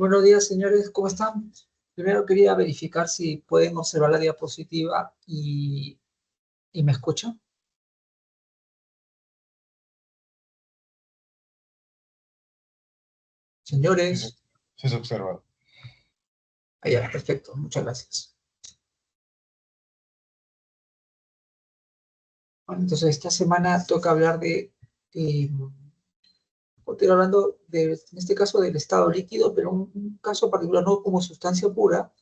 Buenos días, señores, ¿cómo están? Primero quería verificar si pueden observar la diapositiva y me escuchan. Sí, Señores, sí se observa. allá, perfecto, muchas gracias. Bueno, entonces esta semana toca hablar eh, estoy hablando en este caso del estado líquido, pero un caso particular no como sustancia pura,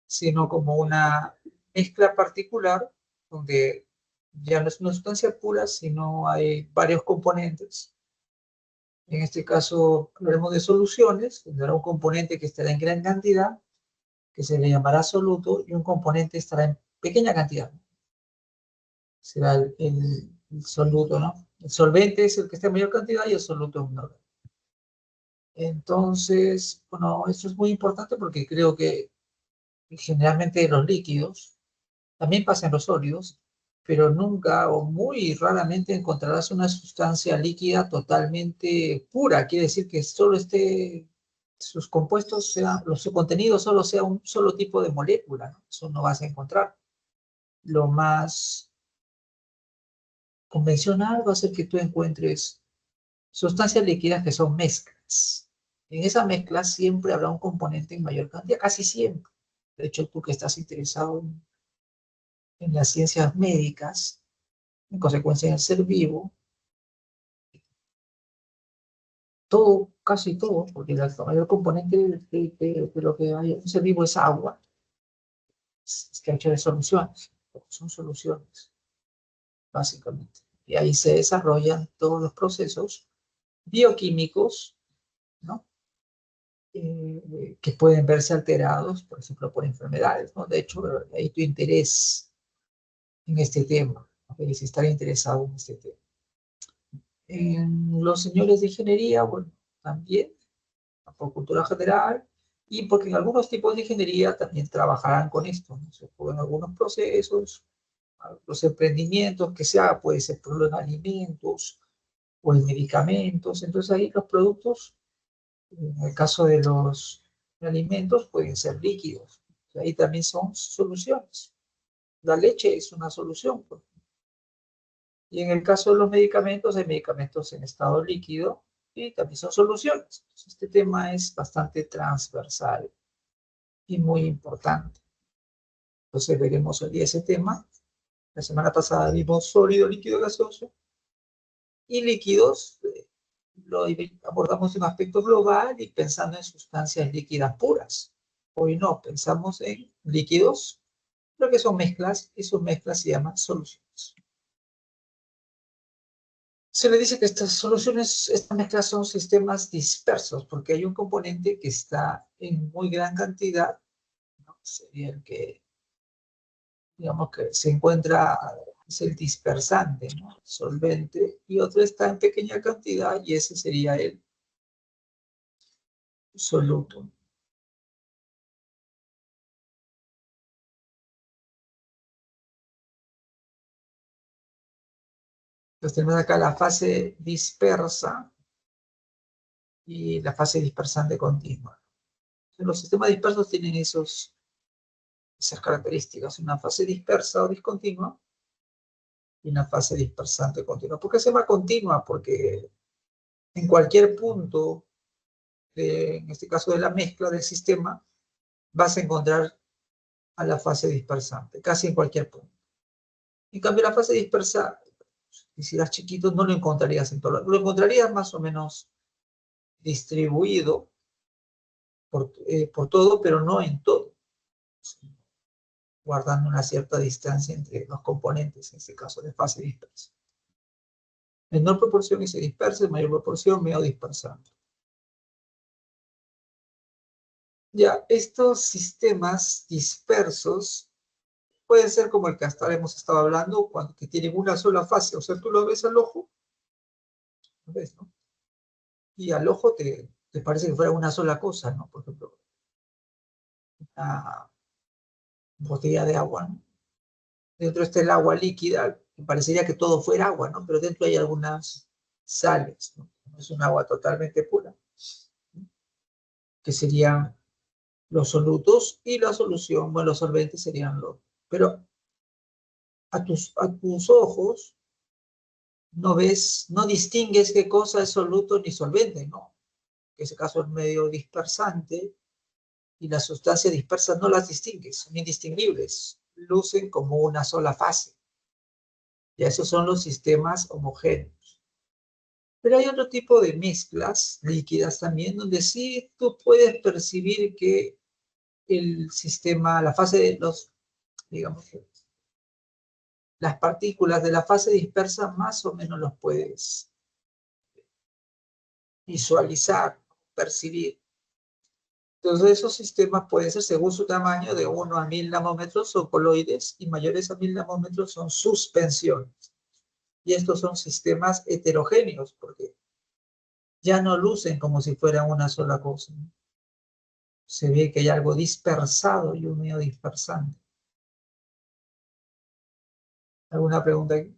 sino como una mezcla particular donde ya no es una sustancia pura, sino hay varios componentes. En este caso, hablaremos de soluciones, tendrá un componente que estará en gran cantidad, que se le llamará soluto, y un componente estará en pequeña cantidad. Será el soluto, ¿no? El solvente es el que está en mayor cantidad y el soluto es menor. Entonces, bueno, esto es muy importante porque creo que generalmente los líquidos, también pasa en los sólidos, pero nunca o muy raramente encontrarás una sustancia líquida totalmente pura. Quiere decir que solo sus compuestos, su contenido solo sea un solo tipo de molécula, ¿no? Eso no vas a encontrar. Lo más convencional va a ser que tú encuentres sustancias líquidas que son mezclas. En esa mezcla siempre habrá un componente en mayor cantidad, casi siempre. De hecho, tú que estás interesado en las ciencias médicas, en consecuencia en el ser vivo, todo, casi todo, porque el mayor componente de lo que hay en un ser vivo es agua, es que hay hecho de soluciones, son soluciones, básicamente. Y ahí se desarrollan todos los procesos bioquímicos, ¿no? Que pueden verse alterados, por ejemplo, por enfermedades, ¿no? De hecho, ahí tu interés en este tema, si estar interesado en este tema. Los señores de ingeniería, bueno, también por cultura general, y porque en algunos tipos de ingeniería también trabajarán con esto, ¿no? Se en algunos procesos, los emprendimientos que se haga, puede ser por ejemplo, en alimentos o en medicamentos, entonces ahí los productos, en el caso de los alimentos, pueden ser líquidos, ahí también son soluciones. La leche es una solución, pues. Y en el caso de los medicamentos, hay medicamentos en estado líquido y también son soluciones. Entonces, este tema es bastante transversal y muy importante. Entonces veremos hoy día ese tema. La semana pasada vimos sólido, líquido, gaseoso y líquidos. Lo abordamos en un aspecto global y pensando en sustancias líquidas puras. Hoy no, pensamos en líquidos, lo que son mezclas y sus mezclas se llaman soluciones. Se le dice que estas soluciones, estas mezclas son sistemas dispersos porque hay un componente que está en muy gran cantidad, ¿no? Sería el que digamos que se encuentra, es el dispersante, ¿no? Solvente, y otro está en pequeña cantidad y ese sería el soluto. Entonces tenemos acá la fase dispersa y la fase dispersante continua. Entonces, los sistemas dispersos tienen esas características, una fase dispersa o discontinua y una fase dispersante continua. ¿Por qué se llama continua? Porque en cualquier punto, en este caso de la mezcla del sistema, vas a encontrar a la fase dispersante, casi en cualquier punto. En cambio, la fase dispersa, si eras chiquito, no lo encontrarías en todo. Lo encontrarías más o menos distribuido por todo, pero no en todo, guardando una cierta distancia entre los componentes, en este caso de fase dispersa. Menor proporción y se dispersa, mayor proporción, medio dispersante. Ya, estos sistemas dispersos pueden ser como el que hasta ahora hemos estado hablando, cuando que tienen una sola fase, o sea, tú lo ves al ojo, ¿lo ves, no? Y al ojo te parece que fuera una sola cosa, ¿no? Por ejemplo, una botella de agua, ¿no? Dentro está el agua líquida, parecería que todo fuera agua, ¿no? Pero dentro hay algunas sales, ¿no? No es un agua totalmente pura. que serían los solutos, y la solución, bueno, los solventes serían los. Pero a tus ojos no ves, no distingues qué cosa es soluto ni solvente, ¿no? En ese caso es medio dispersante, y las sustancias dispersas no las distingues, son indistinguibles, lucen como una sola fase. Y esos son los sistemas homogéneos. Pero hay otro tipo de mezclas líquidas también, donde sí tú puedes percibir que el sistema, la fase de los, digamos, las partículas de la fase dispersa más o menos los puedes visualizar, percibir. Entonces esos sistemas pueden ser, según su tamaño, de 1 a 1000 nanómetros son coloides, y mayores a 1000 nanómetros son suspensiones. Y estos son sistemas heterogéneos, porque ya no lucen como si fueran una sola cosa. Se ve que hay algo dispersado y un medio dispersante. ¿Alguna pregunta aquí?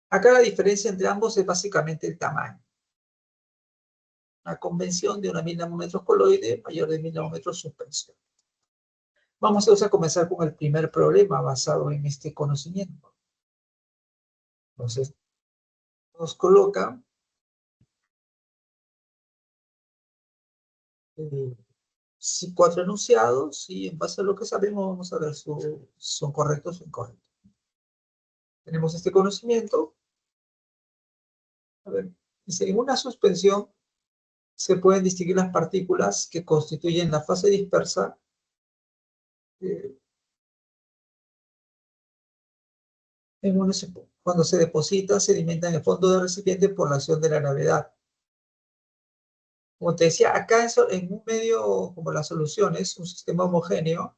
Acá la diferencia entre ambos es básicamente el tamaño. La convención de una 1000 nanómetros coloide, mayor de 1000 nanómetros suspensión. Vamos entonces a comenzar con el primer problema basado en este conocimiento. Entonces, nos coloca cuatro enunciados, y en base a lo que sabemos vamos a ver si son correctos o incorrectos. Tenemos este conocimiento. A ver, dice, en una suspensión se pueden distinguir las partículas que constituyen la fase dispersa eh, cuando se deposita sedimento en el fondo del recipiente por la acción de la gravedad. Como te decía, acá en un medio como las soluciones, un sistema homogéneo,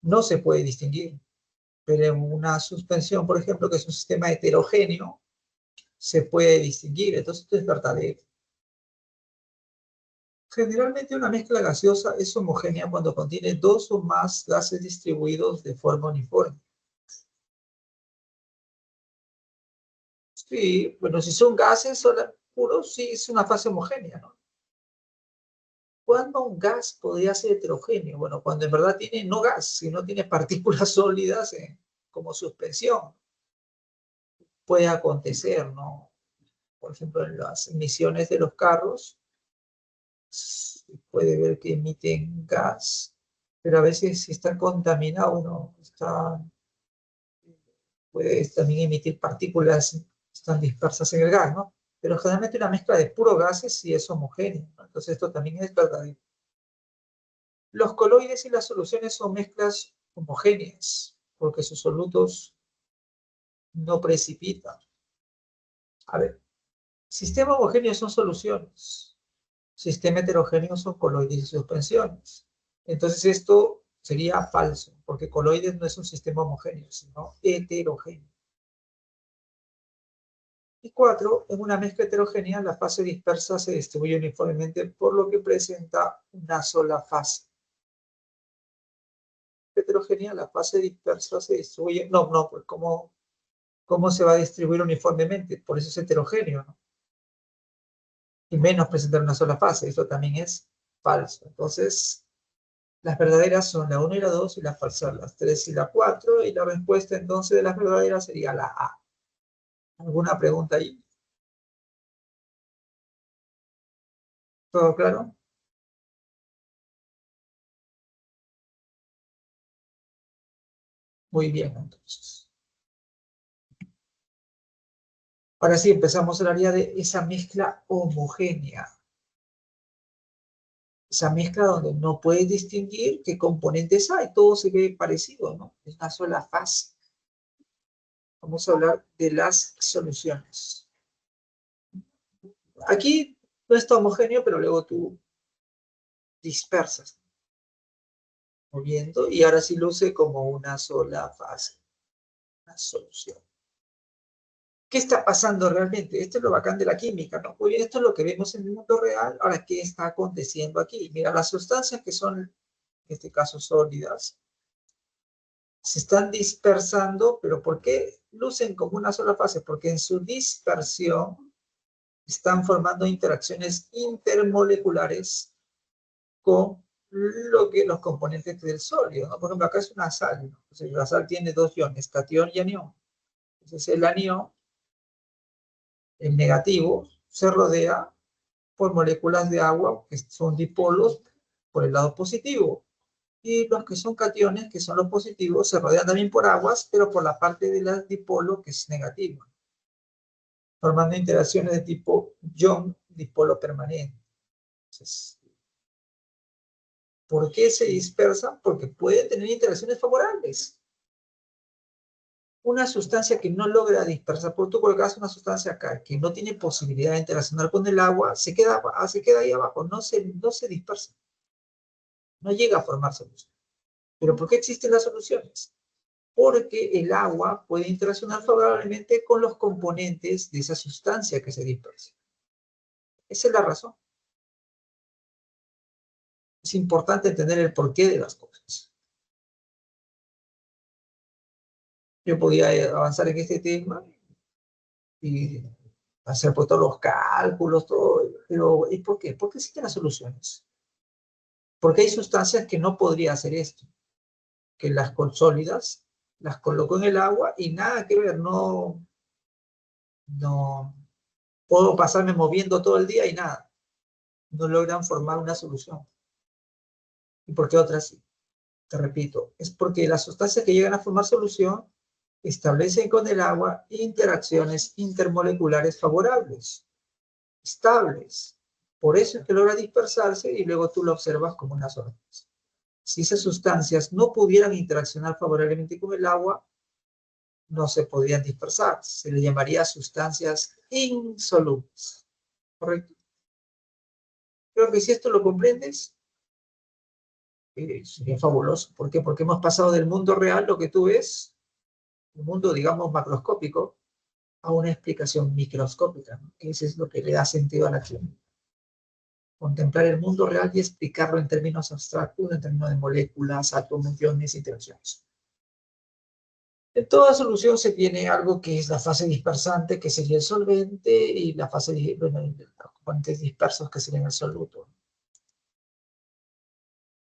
no se puede distinguir. Pero en una suspensión, por ejemplo, que es un sistema heterogéneo, se puede distinguir. Entonces esto es verdadero. Generalmente una mezcla gaseosa es homogénea cuando contiene dos o más gases distribuidos de forma uniforme. Sí, bueno, si son gases puros, sí es una fase homogénea, ¿no? ¿Cuándo un gas podría ser heterogéneo? Bueno, cuando en verdad tiene no gas, sino tiene partículas sólidas como suspensión. Puede acontecer, ¿no? Por ejemplo, en las emisiones de los carros, se puede ver que emiten gas, pero a veces si está contaminado, uno puede también emitir partículas que están dispersas en el gas, ¿no? Pero generalmente una mezcla de puro gases sí es homogénea, ¿no? Entonces esto también es verdadero. Los coloides y las soluciones son mezclas homogéneas, porque sus solutos no precipitan. A ver, sistema homogéneo son soluciones, sistema heterogéneo son coloides y suspensiones. Entonces esto sería falso, porque coloides no es un sistema homogéneo, sino heterogéneo. Y 4, en una mezcla heterogénea, la fase dispersa se distribuye uniformemente, por lo que presenta una sola fase. Heterogénea, la fase dispersa se distribuye, no, pues ¿cómo se va a distribuir uniformemente? Por eso es heterogéneo, ¿no? Y menos presentar una sola fase, eso también es falso. Entonces, las verdaderas son la 1 y la 2, y las falsas las 3 y la 4, y la respuesta entonces de las verdaderas sería la A. ¿Alguna pregunta ahí? ¿Todo claro? Muy bien, entonces. Ahora sí, empezamos el área de esa mezcla homogénea. Esa mezcla donde no puedes distinguir qué componentes hay, todo se ve parecido, ¿no? Es una sola fase. Vamos a hablar de las soluciones. Aquí no está homogéneo, pero luego tú dispersas, moviendo, y ahora sí luce como una sola fase, una solución. ¿Qué está pasando realmente? Esto es lo bacán de la química, ¿no? Muy bien, esto es lo que vemos en el mundo real. Ahora, ¿qué está aconteciendo aquí? Mira, las sustancias que son, en este caso, sólidas, se están dispersando, pero ¿por qué lucen como una sola fase? Porque en su dispersión están formando interacciones intermoleculares con los componentes del sólido, ¿no? Por ejemplo, acá es una sal, ¿no? Entonces, la sal tiene dos iones, catión y anión. Entonces, el anión, el negativo, se rodea por moléculas de agua que son dipolos por el lado positivo. Y los que son cationes, que son los positivos, se rodean también por aguas, pero por la parte del dipolo que es negativa, formando interacciones de tipo ion dipolo permanente. Entonces, ¿por qué se dispersan? Porque pueden tener interacciones favorables. Una sustancia que no logra dispersar, por tú colocas una sustancia acá que no tiene posibilidad de interaccionar con el agua, se queda ahí abajo, no se dispersa, no llega a formar solución. ¿Pero por qué existen las soluciones? Porque el agua puede interaccionar favorablemente con los componentes de esa sustancia que se dispersa. Esa es la razón. Es importante entender el porqué de las cosas. Yo podía avanzar en este tema y hacer por todos los cálculos, todo, pero ¿y por qué? Porque existen las soluciones. Porque hay sustancias que no podría hacer esto, que las sólidas las coloco en el agua y nada que ver, no puedo pasarme moviendo todo el día y nada, no logran formar una solución. ¿Y por qué otras sí? Te repito, es porque las sustancias que llegan a formar solución establecen con el agua interacciones intermoleculares favorables, estables. Por eso es que logra dispersarse y luego tú lo observas como una sola cosa. Si esas sustancias no pudieran interaccionar favorablemente con el agua, no se podrían dispersar. Se le llamaría sustancias insolubles. ¿Correcto? Creo que si esto lo comprendes, sería fabuloso. ¿Por qué? Porque hemos pasado del mundo real, lo que tú ves, el mundo, digamos, macroscópico, a una explicación microscópica, ¿no? Que eso es lo que le da sentido a la ciencia. Contemplar el mundo real y explicarlo en términos abstractos, en términos de moléculas, átomos, iones, interacciones. En toda solución se tiene algo que es la fase dispersante, que sería el solvente, y la fase de los componentes dispersos, que serían el soluto.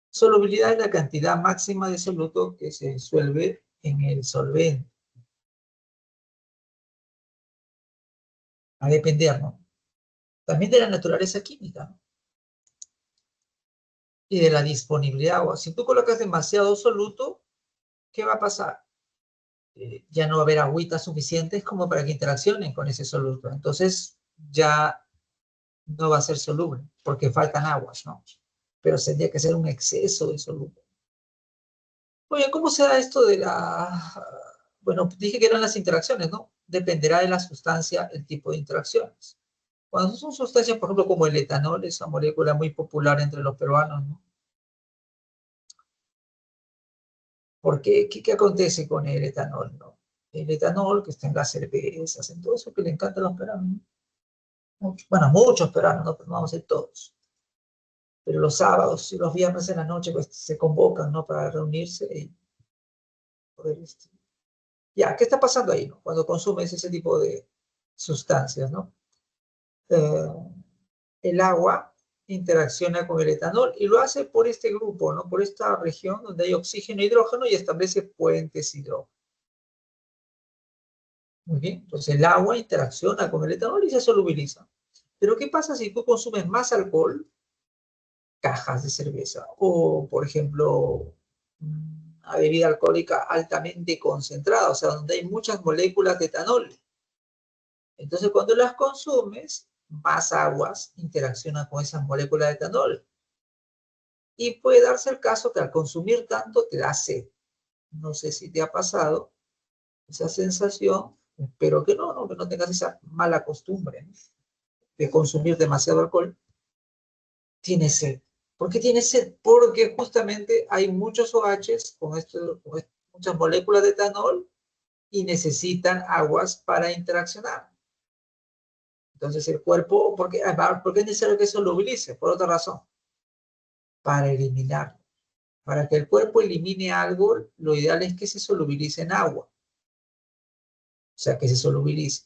Solubilidad es la cantidad máxima de soluto que se disuelve en el solvente. A depender, ¿no? También de la naturaleza química, ¿no? Y de la disponibilidad de agua. Si tú colocas demasiado soluto, ¿qué va a pasar? Ya no va a haber agüitas suficientes como para que interaccionen con ese soluto. Entonces ya no va a ser soluble, porque faltan aguas, ¿no? Pero tendría que ser un exceso de soluto. Oye, ¿cómo se da esto de la...? Bueno, dije que eran las interacciones, ¿no? Dependerá de la sustancia, el tipo de interacciones. Cuando son sustancias, por ejemplo, como el etanol, esa molécula muy popular entre los peruanos, ¿no? ¿Por qué? ¿Qué acontece con el etanol, no? El etanol que está en las cervezas, en todo eso que le encanta a los peruanos, ¿no? Bueno, muchos peruanos, no, pero no vamos a decir todos. Pero los sábados y los viernes en la noche pues, se convocan, ¿no? Para reunirse y poder... Ya, ¿qué está pasando ahí, no? Cuando consumes ese tipo de sustancias, ¿no? Eh, el agua interacciona con el etanol y lo hace por este grupo, ¿no? Por esta región donde hay oxígeno e hidrógeno y establece puentes hidrógenos. Muy bien, entonces el agua interacciona con el etanol y se solubiliza. Pero ¿qué pasa si tú consumes más alcohol, cajas de cerveza, o por ejemplo, una bebida alcohólica altamente concentrada, o sea, donde hay muchas moléculas de etanol? Entonces cuando las consumes, más aguas interaccionan con esas moléculas de etanol. Y puede darse el caso que al consumir tanto te da sed. No sé si te ha pasado esa sensación, espero que no, que no tengas esa mala costumbre, ¿no? De consumir demasiado alcohol. Tienes sed. ¿Por qué tienes sed? Porque justamente hay muchos OHs con muchas moléculas de etanol y necesitan aguas para interaccionar. Entonces el cuerpo, ¿por qué es necesario que solubilice? Por otra razón, para eliminarlo. Para que el cuerpo elimine algo, lo ideal es que se solubilice en agua. O sea, que se solubilice.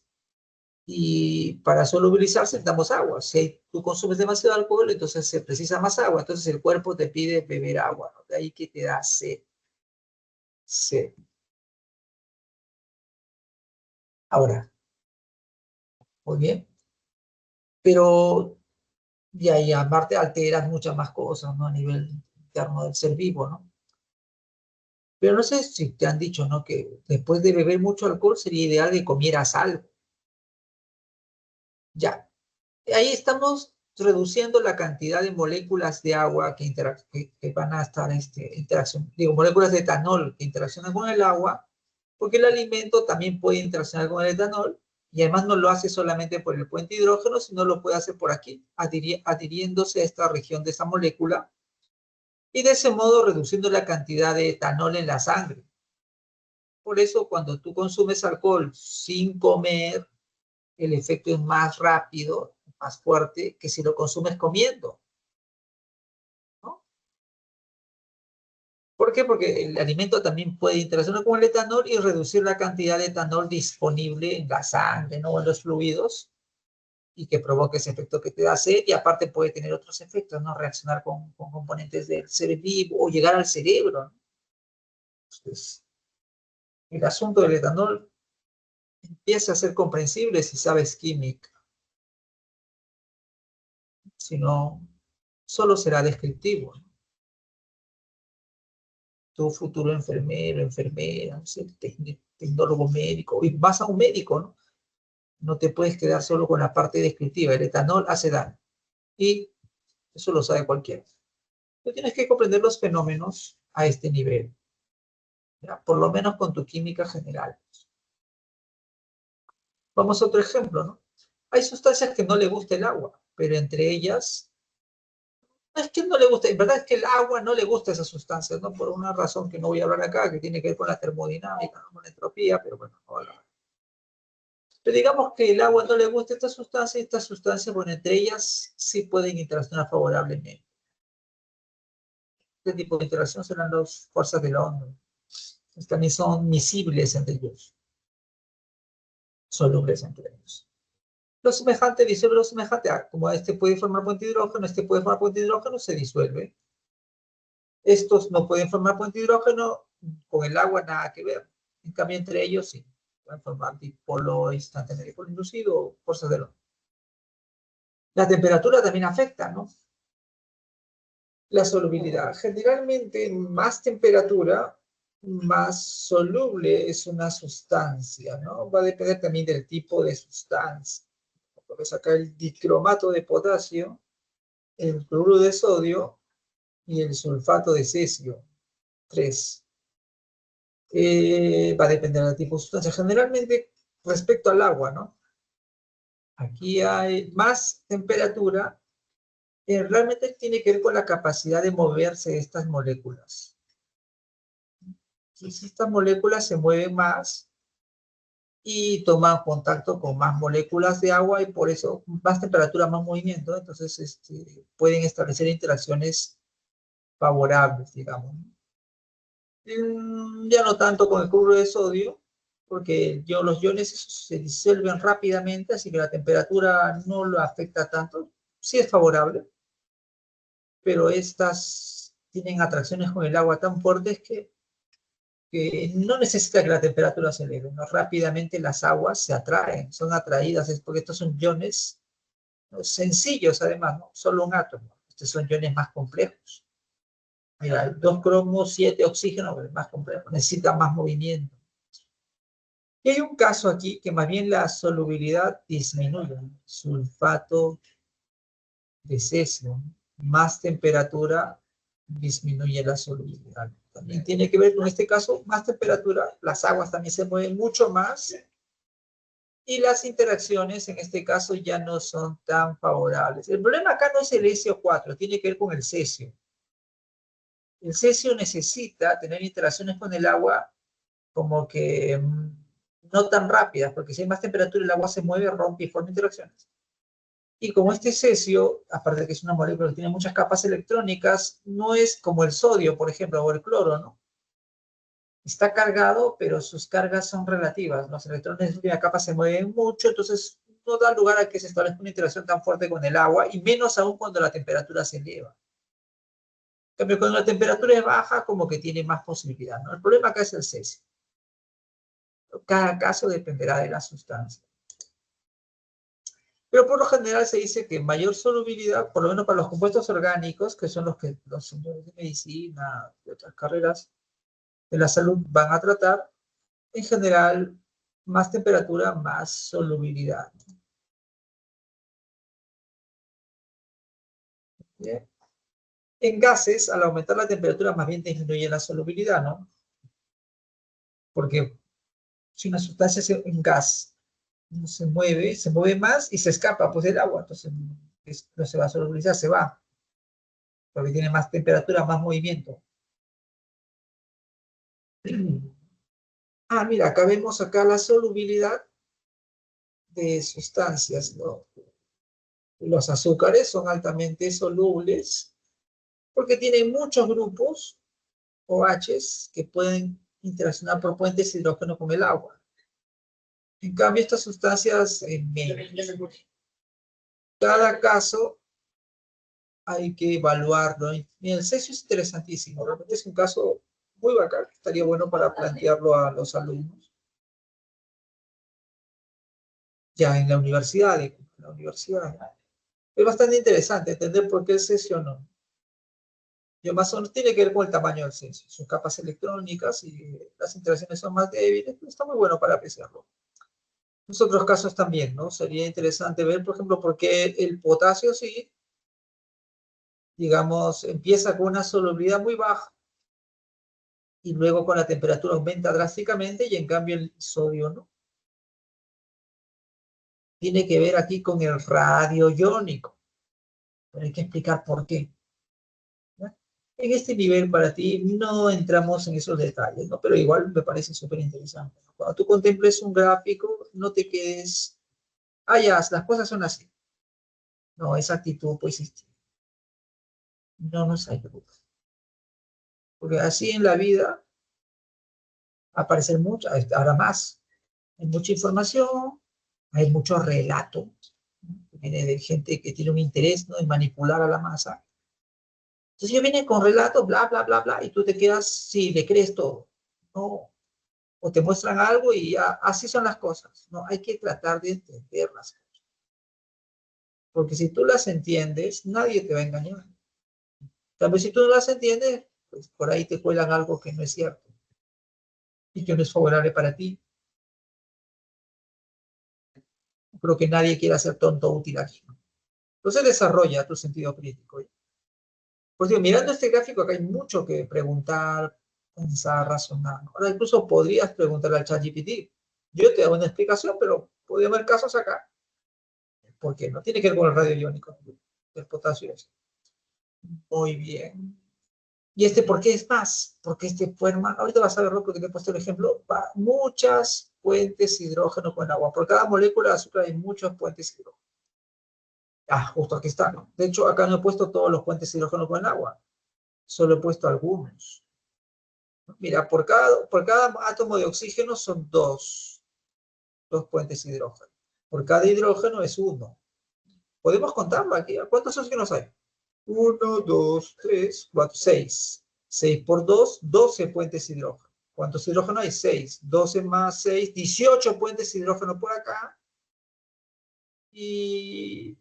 Y para solubilizarse necesitamos agua. Si tú consumes demasiado alcohol, entonces se precisa más agua. Entonces el cuerpo te pide beber agua, ¿no? De ahí que te da sed. Sed. Ahora, muy bien. Pero y ahí aparte alteras muchas más cosas, ¿no? A nivel interno del ser vivo, ¿no? Pero no sé si te han dicho, ¿no? Que después de beber mucho alcohol sería ideal que comieras algo. Ya. Ahí estamos reduciendo la cantidad de moléculas de agua que van a estar interacción, digo, moléculas de etanol que interaccionan con el agua, porque el alimento también puede interaccionar con el etanol y además no lo hace solamente por el puente hidrógeno, sino lo puede hacer por aquí, adhiriéndose a esta región de esta molécula y de ese modo reduciendo la cantidad de etanol en la sangre. Por eso cuando tú consumes alcohol sin comer, el efecto es más rápido, más fuerte que si lo consumes comiendo, ¿no? ¿Por qué? Porque el alimento también puede interaccionar con el etanol y reducir la cantidad de etanol disponible en la sangre, ¿no? O en los fluidos, y que provoque ese efecto que te da sed, y aparte puede tener otros efectos, ¿no? Reaccionar con componentes del ser vivo o llegar al cerebro, ¿no? Entonces, el asunto del etanol empieza a ser comprensible si sabes química, si no, solo será descriptivo, ¿no? Tu futuro enfermero, enfermera, no sé, tecnólogo médico, y vas a un médico, ¿no? No te puedes quedar solo con la parte descriptiva. El etanol hace daño y eso lo sabe cualquiera. Tú tienes que comprender los fenómenos a este nivel, ¿ya? Por lo menos con tu química general. Vamos a otro ejemplo, ¿no? Hay sustancias que no le gusta el agua, pero entre ellas, no es que no le guste, en verdad es que el agua no le gusta esas sustancias, ¿no? Por una razón que no voy a hablar acá, que tiene que ver con la termodinámica, ¿no? Con la entropía, pero bueno, no voy a hablar. Pero digamos que el agua no le gusta estas sustancias, bueno, entre ellas sí pueden interaccionar favorablemente. Este tipo de interacción serán las fuerzas de la onda. También son miscibles entre ellos, solubles entre ellos. Lo semejante disuelve lo semejante. Como este puede formar puente de hidrógeno, este puede formar puente de hidrógeno, se disuelve. Estos no pueden formar puente de hidrógeno, con el agua nada que ver. En cambio, entre ellos sí. Pueden formar dipolo instantáneo, dipolo inducido o fuerzas de la onda. La temperatura también afecta, ¿no? La solubilidad. Generalmente, más temperatura, más soluble es una sustancia, ¿no? Va a depender también del tipo de sustancia. Puedes sacar el dicromato de potasio, el cloruro de sodio y el sulfato de cesio, 3. Va a depender del tipo de sustancia. Generalmente, respecto al agua, ¿no? Aquí hay más temperatura, realmente tiene que ver con la capacidad de moverse de estas moléculas. Si estas moléculas se mueven más y toman contacto con más moléculas de agua y por eso más temperatura, más movimiento, entonces pueden establecer interacciones favorables, digamos. Ya no tanto con el cloruro de sodio, porque los iones se disuelven rápidamente, así que la temperatura no lo afecta tanto. Sí es favorable, pero estas tienen atracciones con el agua tan fuertes que no necesita que la temperatura se eleve, ¿no? Rápidamente las aguas se atraen, son atraídas, es porque estos son iones, ¿no? Sencillos además, ¿no? Solo un átomo. Estos son iones más complejos. Mira, 2 cromos, 7 oxígenos, pero es más complejo, necesita más movimiento. Y hay un caso aquí que más bien la solubilidad disminuye, ¿no? Sulfato de cesio, más temperatura disminuye la solubilidad. También tiene que ver con este caso, más temperatura, las aguas también se mueven mucho más y las interacciones en este caso ya no son tan favorables. El problema acá no es el SO4, tiene que ver con el cesio. El cesio necesita tener interacciones con el agua como que no tan rápidas, porque si hay más temperatura el agua se mueve, rompe y forma interacciones. Y como este cesio, aparte de que es una molécula que tiene muchas capas electrónicas, no es como el sodio, por ejemplo, o el cloro, ¿no? Está cargado, pero sus cargas son relativas. Los electrones de última capa se mueven mucho, entonces no da lugar a que se establezca una interacción tan fuerte con el agua, y menos aún cuando la temperatura se eleva. En cambio, cuando la temperatura es baja, como que tiene más posibilidad, ¿no? El problema acá es el cesio. Cada caso dependerá de la sustancia. Pero por lo general se dice que mayor solubilidad, por lo menos para los compuestos orgánicos, que son los que los señores de medicina y otras carreras de la salud van a tratar, en general, más temperatura, más solubilidad. ¿Bien? En gases, al aumentar la temperatura, más bien disminuye la solubilidad, ¿no? Porque si una sustancia es un gas, no se mueve más y se escapa pues del agua, entonces no se va a solubilizar, se va, porque tiene más temperatura, más movimiento. Ah, mira, acá vemos acá la solubilidad de sustancias, ¿no? Los azúcares son altamente solubles porque tienen muchos grupos OHs que pueden interaccionar por puentes de hidrógeno con el agua. En cambio, estas sustancias, cada caso hay que evaluarlo. Mira, el cesio es interesantísimo. Realmente es un caso muy bacán. Estaría bueno para plantearlo a los alumnos. Ya en la universidad, es bastante interesante entender por qué el cesio no. Y más o menos tiene que ver con el tamaño del cesio, sus capas electrónicas y las interacciones son más débiles, pero está muy bueno para apreciarlo. Los otros casos también, ¿no? Sería interesante ver, por ejemplo, por qué el potasio sí, digamos, empieza con una solubilidad muy baja y luego con la temperatura aumenta drásticamente y en cambio el sodio no. Tiene que ver aquí con el radio iónico, pero hay que explicar por qué. ¿Ya? En este nivel para ti no entramos en esos detalles, ¿no? Pero igual me parece súper interesante, ¿no? Cuando tú contemples un gráfico, no te quedes, ah, ya, las cosas son así. No, esa actitud pues no nos ayuda. Porque así en la vida aparecen muchas, ahora más, hay mucha información, hay mucho relato, ¿no? Viene de gente que tiene un interés, ¿no?, en manipular a la masa. Entonces ellos vienen con relatos, bla, bla, bla, bla, y tú te quedas, sí, le crees todo. No, o te muestran algo y ya, así son las cosas. No, hay que tratar de entenderlas. Porque si tú las entiendes, nadie te va a engañar. Tal vez si tú no las entiendes, pues por ahí te cuelan algo que no es cierto y que no es favorable para ti. Creo que nadie quiere ser tonto útil aquí, ¿no? Entonces desarrolla tu sentido crítico. Pues digo, mirando este gráfico acá hay mucho que preguntar, pensar, razonar. Ahora incluso podrías preguntarle al ChatGPT. Yo te hago una explicación, pero podría haber casos acá. ¿Por qué? No tiene que ver con el radio iónico del potasio. Muy bien. ¿Y este por qué es más? Porque este fue más. Ahorita vas a verlo porque te he puesto el ejemplo. Muchas puentes de hidrógeno con agua. Por cada molécula de azúcar hay muchos puentes de hidrógeno. Ah, justo aquí está, ¿no? De hecho, acá no he puesto todos los puentes de hidrógeno con agua. Solo he puesto algunos. Mira, por cada átomo de oxígeno son dos puentes de hidrógeno. Por cada hidrógeno es uno. Podemos contarlo aquí. ¿Cuántos oxígenos hay? 1, 2, 3, 4, 6. 6 por 2, 12 puentes de hidrógeno. ¿Cuántos hidrógenos hay? 6. 12 más 6, 18 puentes de hidrógeno por acá. Y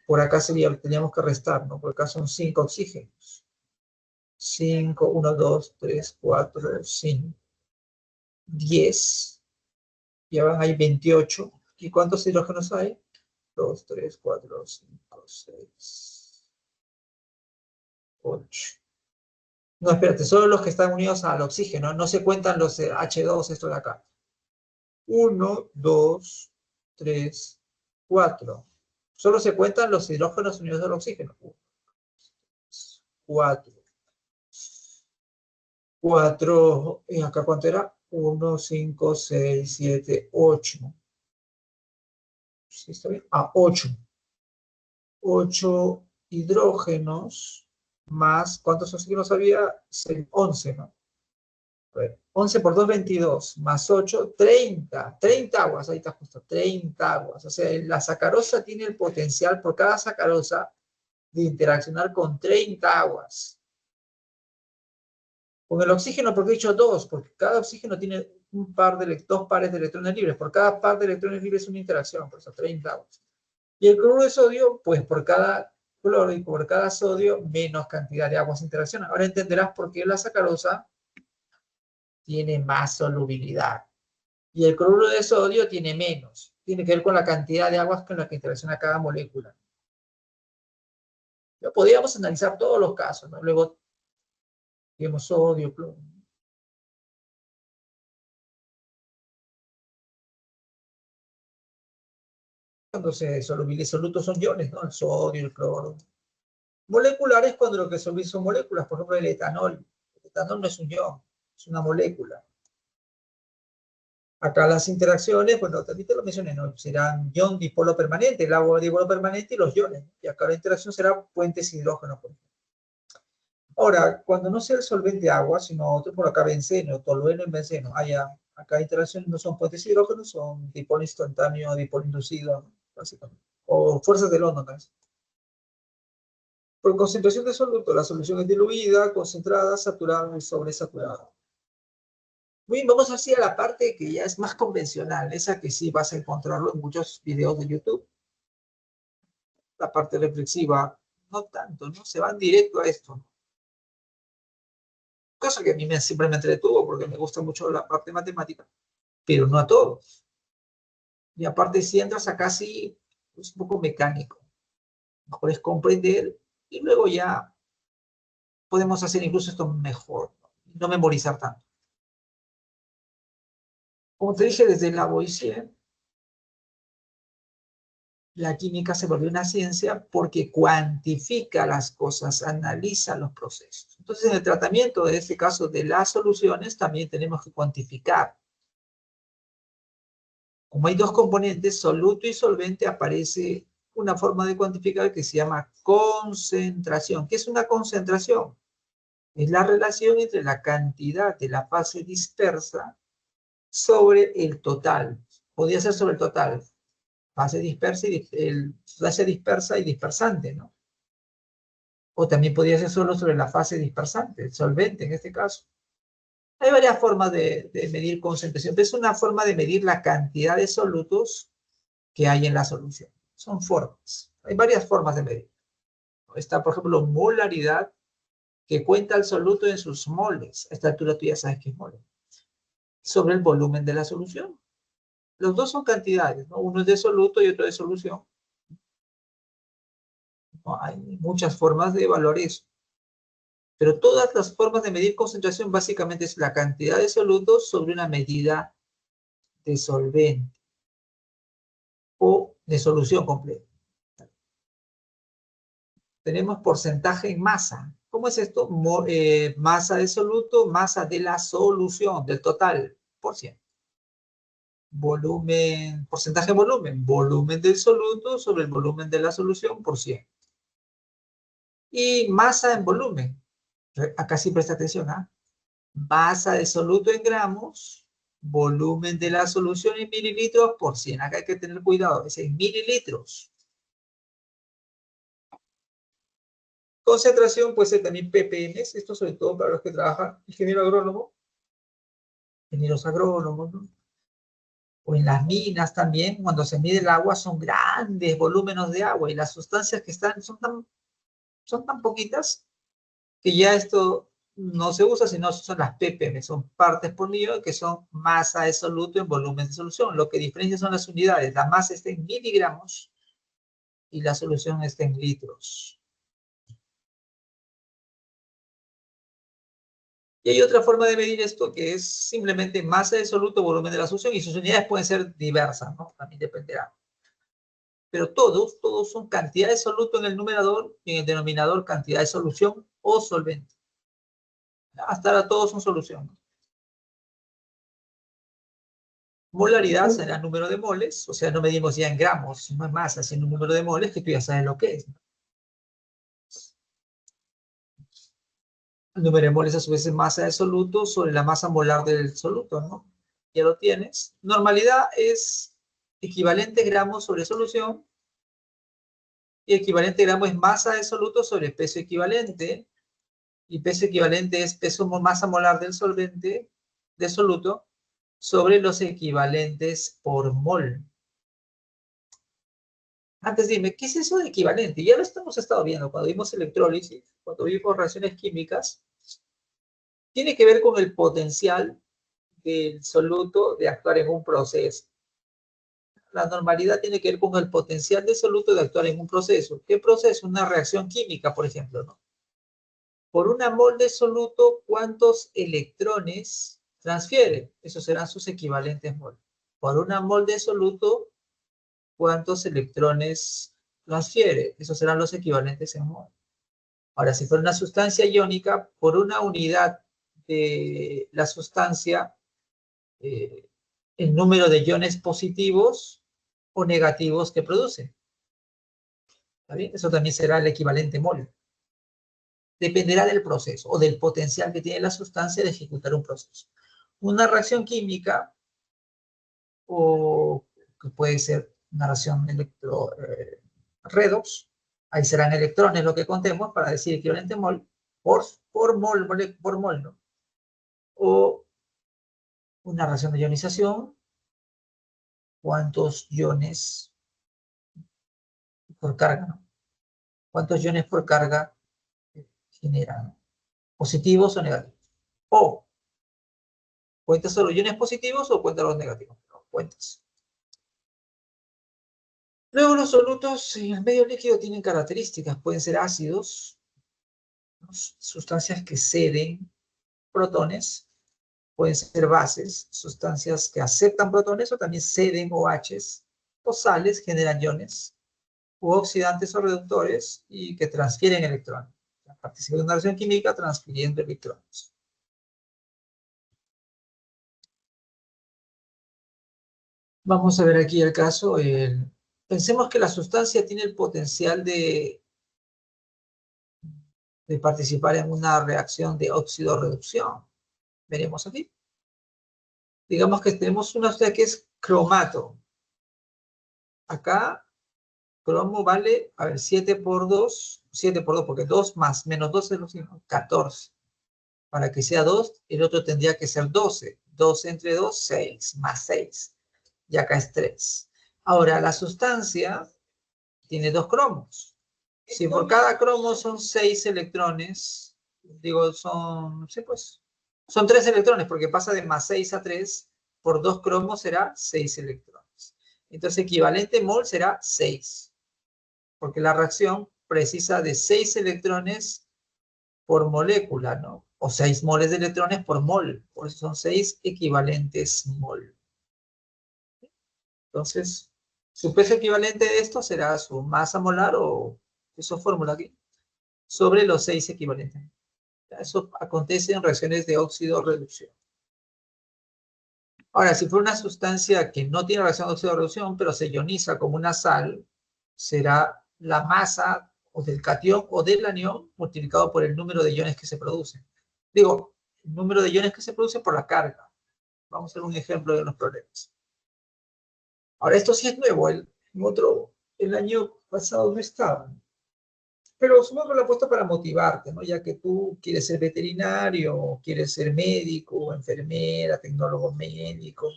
por acá teníamos que restar, ¿no? Por acá son 5 oxígenos. 5, 1, 2, 3, 4, 5. 10. Ya van ahí 28. ¿Y cuántos hidrógenos hay? 2, 3, 4, 5, 6, 8. No, espérate, solo los que están unidos al oxígeno. No se cuentan los H2, esto de acá. 1, 2, 3, 4. Solo se cuentan los hidrógenos unidos al oxígeno. 4. 4. ¿Y acá cuánto era? 1, 5, 6, 7, 8. ¿Sí está bien? 8. 8 hidrógenos más, ¿cuántos oxígenos había? 11, ¿no? A ver, 11 por 2, 22, más 8, 30. 30 aguas, ahí está justo, 30 aguas. O sea, la sacarosa tiene el potencial por cada sacarosa de interaccionar con 30 aguas. Con el oxígeno, porque he dicho 2, porque cada oxígeno tiene dos pares de electrones libres. Por cada par de electrones libres una interacción, por eso 30 aguas. Y el cloruro de sodio, pues por cada cloro y por cada sodio, menos cantidad de aguas interaccionan. Ahora entenderás por qué la sacarosa tiene más solubilidad. Y el cloruro de sodio tiene menos. Tiene que ver con la cantidad de aguas con las que interacciona cada molécula. Ya podríamos analizar todos los casos, ¿no? Luego, digamos, sodio, cloro. Cuando se solubiliza solutos son iones, ¿no? El sodio, el cloro. Moleculares cuando lo que son moléculas, por ejemplo, el etanol. El etanol no es un ion, es una molécula. Acá las interacciones, bueno, también te lo mencioné, ¿no? Serán ion dipolo permanente, el agua dipolo permanente y los iones. Y acá la interacción será puentes hidrógeno, por ejemplo. Ahora, cuando no sea el solvente agua, sino otro por acá benceno, tolueno en benceno, acá interacciones no son puentes hidrógenos, son dipolo instantáneo, dipolo inducido, ¿no? Básicamente. O fuerzas de London, ¿no? Por concentración de soluto, la solución es diluida, concentrada, saturada y sobresaturada. Bien, vamos así a la parte que ya es más convencional, esa que sí vas a encontrarlo en muchos videos de YouTube. La parte reflexiva, no tanto, ¿no? Se van directo a esto. Cosa que a mí siempre me entretuvo porque me gusta mucho la parte matemática, pero no a todos. Y aparte, si entras acá, sí, es un poco mecánico. Mejor es comprender y luego ya podemos hacer incluso esto mejor, no memorizar tanto. Como te dije, desde Lavoisier, la química se volvió una ciencia porque cuantifica las cosas, analiza los procesos. Entonces, en el tratamiento, de este caso, de las soluciones, también tenemos que cuantificar. Como hay dos componentes, soluto y solvente, aparece una forma de cuantificar que se llama concentración. ¿Qué es una concentración? Es la relación entre la cantidad de la fase dispersa sobre el total. Podría ser sobre el total. Fase dispersa fase dispersa y dispersante, ¿no? O también podría ser solo sobre la fase dispersante, el solvente en este caso. Hay varias formas de medir concentración, pero es una forma de medir la cantidad de solutos que hay en la solución. Son formas. Hay varias formas de medir. Está, por ejemplo, molaridad, que cuenta el soluto en sus moles. A esta altura tú ya sabes qué es mole. Sobre el volumen de la solución. Los dos son cantidades, ¿no? Uno es de soluto y otro de solución. ¿No? Hay muchas formas de evaluar eso. Pero todas las formas de medir concentración básicamente es la cantidad de solutos sobre una medida de solvente o de solución completa. Tenemos porcentaje en masa. ¿Cómo es esto? Masa de soluto, masa de la solución, del total, por ciento. Volumen, porcentaje de volumen, volumen del soluto sobre el volumen de la solución, por ciento. Y masa en volumen. Acá sí presta atención, ¿ah? Masa de soluto en gramos, volumen de la solución en mililitros por 100. Acá hay que tener cuidado, es en mililitros. Concentración puede ser también ppm, esto sobre todo para los que trabajan, ingeniero agrónomo, ingenieros agrónomos, ¿no? O en las minas también, cuando se mide el agua, son grandes volúmenes de agua y las sustancias que están son tan poquitas que ya esto no se usa, sino se usan las ppm, son partes por millón que son masa de soluto en volumen de solución. Lo que diferencia son las unidades, la masa está en miligramos y la solución está en litros. Y hay otra forma de medir esto que es simplemente masa de soluto, volumen de la solución, y sus unidades pueden ser diversas, ¿no? También dependerá. Pero todos son cantidad de soluto en el numerador y en el denominador cantidad de solución o solvente. Hasta ahora todos son solución. Molaridad será el número de moles, o sea, no medimos ya en gramos, no es masa, sino un número de moles que tú ya sabes lo que es, ¿no? El número de moles a su vez es masa del soluto sobre la masa molar del soluto, ¿no? Ya lo tienes. Normalidad es equivalente gramos sobre solución. Y equivalente gramo es masa del soluto sobre peso equivalente. Y peso equivalente es masa molar del solvente, del soluto, sobre los equivalentes por mol. Antes dime, ¿qué es eso de equivalente? Ya lo hemos estado viendo cuando vimos electrólisis, cuando vimos reacciones químicas. Tiene que ver con el potencial del soluto de actuar en un proceso. La normalidad tiene que ver con el potencial del soluto de actuar en un proceso. ¿Qué proceso? Una reacción química, por ejemplo, ¿no? Por una mol de soluto, ¿cuántos electrones transfiere? Esos serán sus equivalentes mol. Por una mol de soluto, ¿cuántos electrones transfiere? Esos serán los equivalentes en mol. Ahora, si fuera una sustancia iónica, por una unidad de la sustancia, el número de iones positivos o negativos que produce. ¿Está bien? Eso también será el equivalente mol. Dependerá del proceso o del potencial que tiene la sustancia de ejecutar un proceso. Una reacción química, o que puede ser una reacción redox, ahí serán electrones lo que contemos para decir equivalente mol, por mol, ¿no? O una reacción de ionización, ¿cuántos iones por carga, ¿no? ¿Cuántos iones por carga generan? ¿Positivos o negativos? O cuentas solo iones positivos o cuentas los negativos. No, cuentas. Luego los solutos en el medio líquido tienen características. Pueden ser ácidos, ¿no? Sustancias que ceden protones. Pueden ser bases, sustancias que aceptan protones o también ceden OHs. O sales, generan iones. U oxidantes o reductores y que transfieren electrones. Participa de una reacción química transfiriendo electrones. Vamos a ver aquí el caso. Pensemos que la sustancia tiene el potencial de participar en una reacción de óxido-reducción. Veremos aquí. Digamos que tenemos una sustancia que es cromato. Acá, cromo vale, a ver, 7 por 2, 7 por 2, porque 2 más menos 2 es lo mismo, 14. Para que sea 2, el otro tendría que ser 12. 2 entre 2, 6, más 6. Y acá es 3. Ahora, la sustancia tiene 2 cromos. Si por cada cromo son 6 electrones, digo, sí, pues, son 3 electrones, porque pasa de más 6 a 3, por 2 cromos será 6 electrones. Entonces, equivalente mol será 6, porque la reacción precisa de 6 electrones por molécula, ¿no? O 6 moles de electrones por mol, por eso son 6 equivalentes mol. Entonces, su peso equivalente de esto será su masa molar o su fórmula aquí, sobre los 6 equivalentes. Eso acontece en reacciones de óxido-reducción. Ahora, si fuera una sustancia que no tiene reacción de óxido-reducción, pero se ioniza como una sal, será la masa o del catión o del anión multiplicado por el número de iones que se producen. Digo, el número de iones que se produce por la carga. Vamos a hacer un ejemplo de los problemas. Ahora, esto sí es nuevo. El año pasado no estaba. Pero supongo que lo he puesto para motivarte, ¿no? Ya que tú quieres ser veterinario, quieres ser médico, enfermera, tecnólogo médico.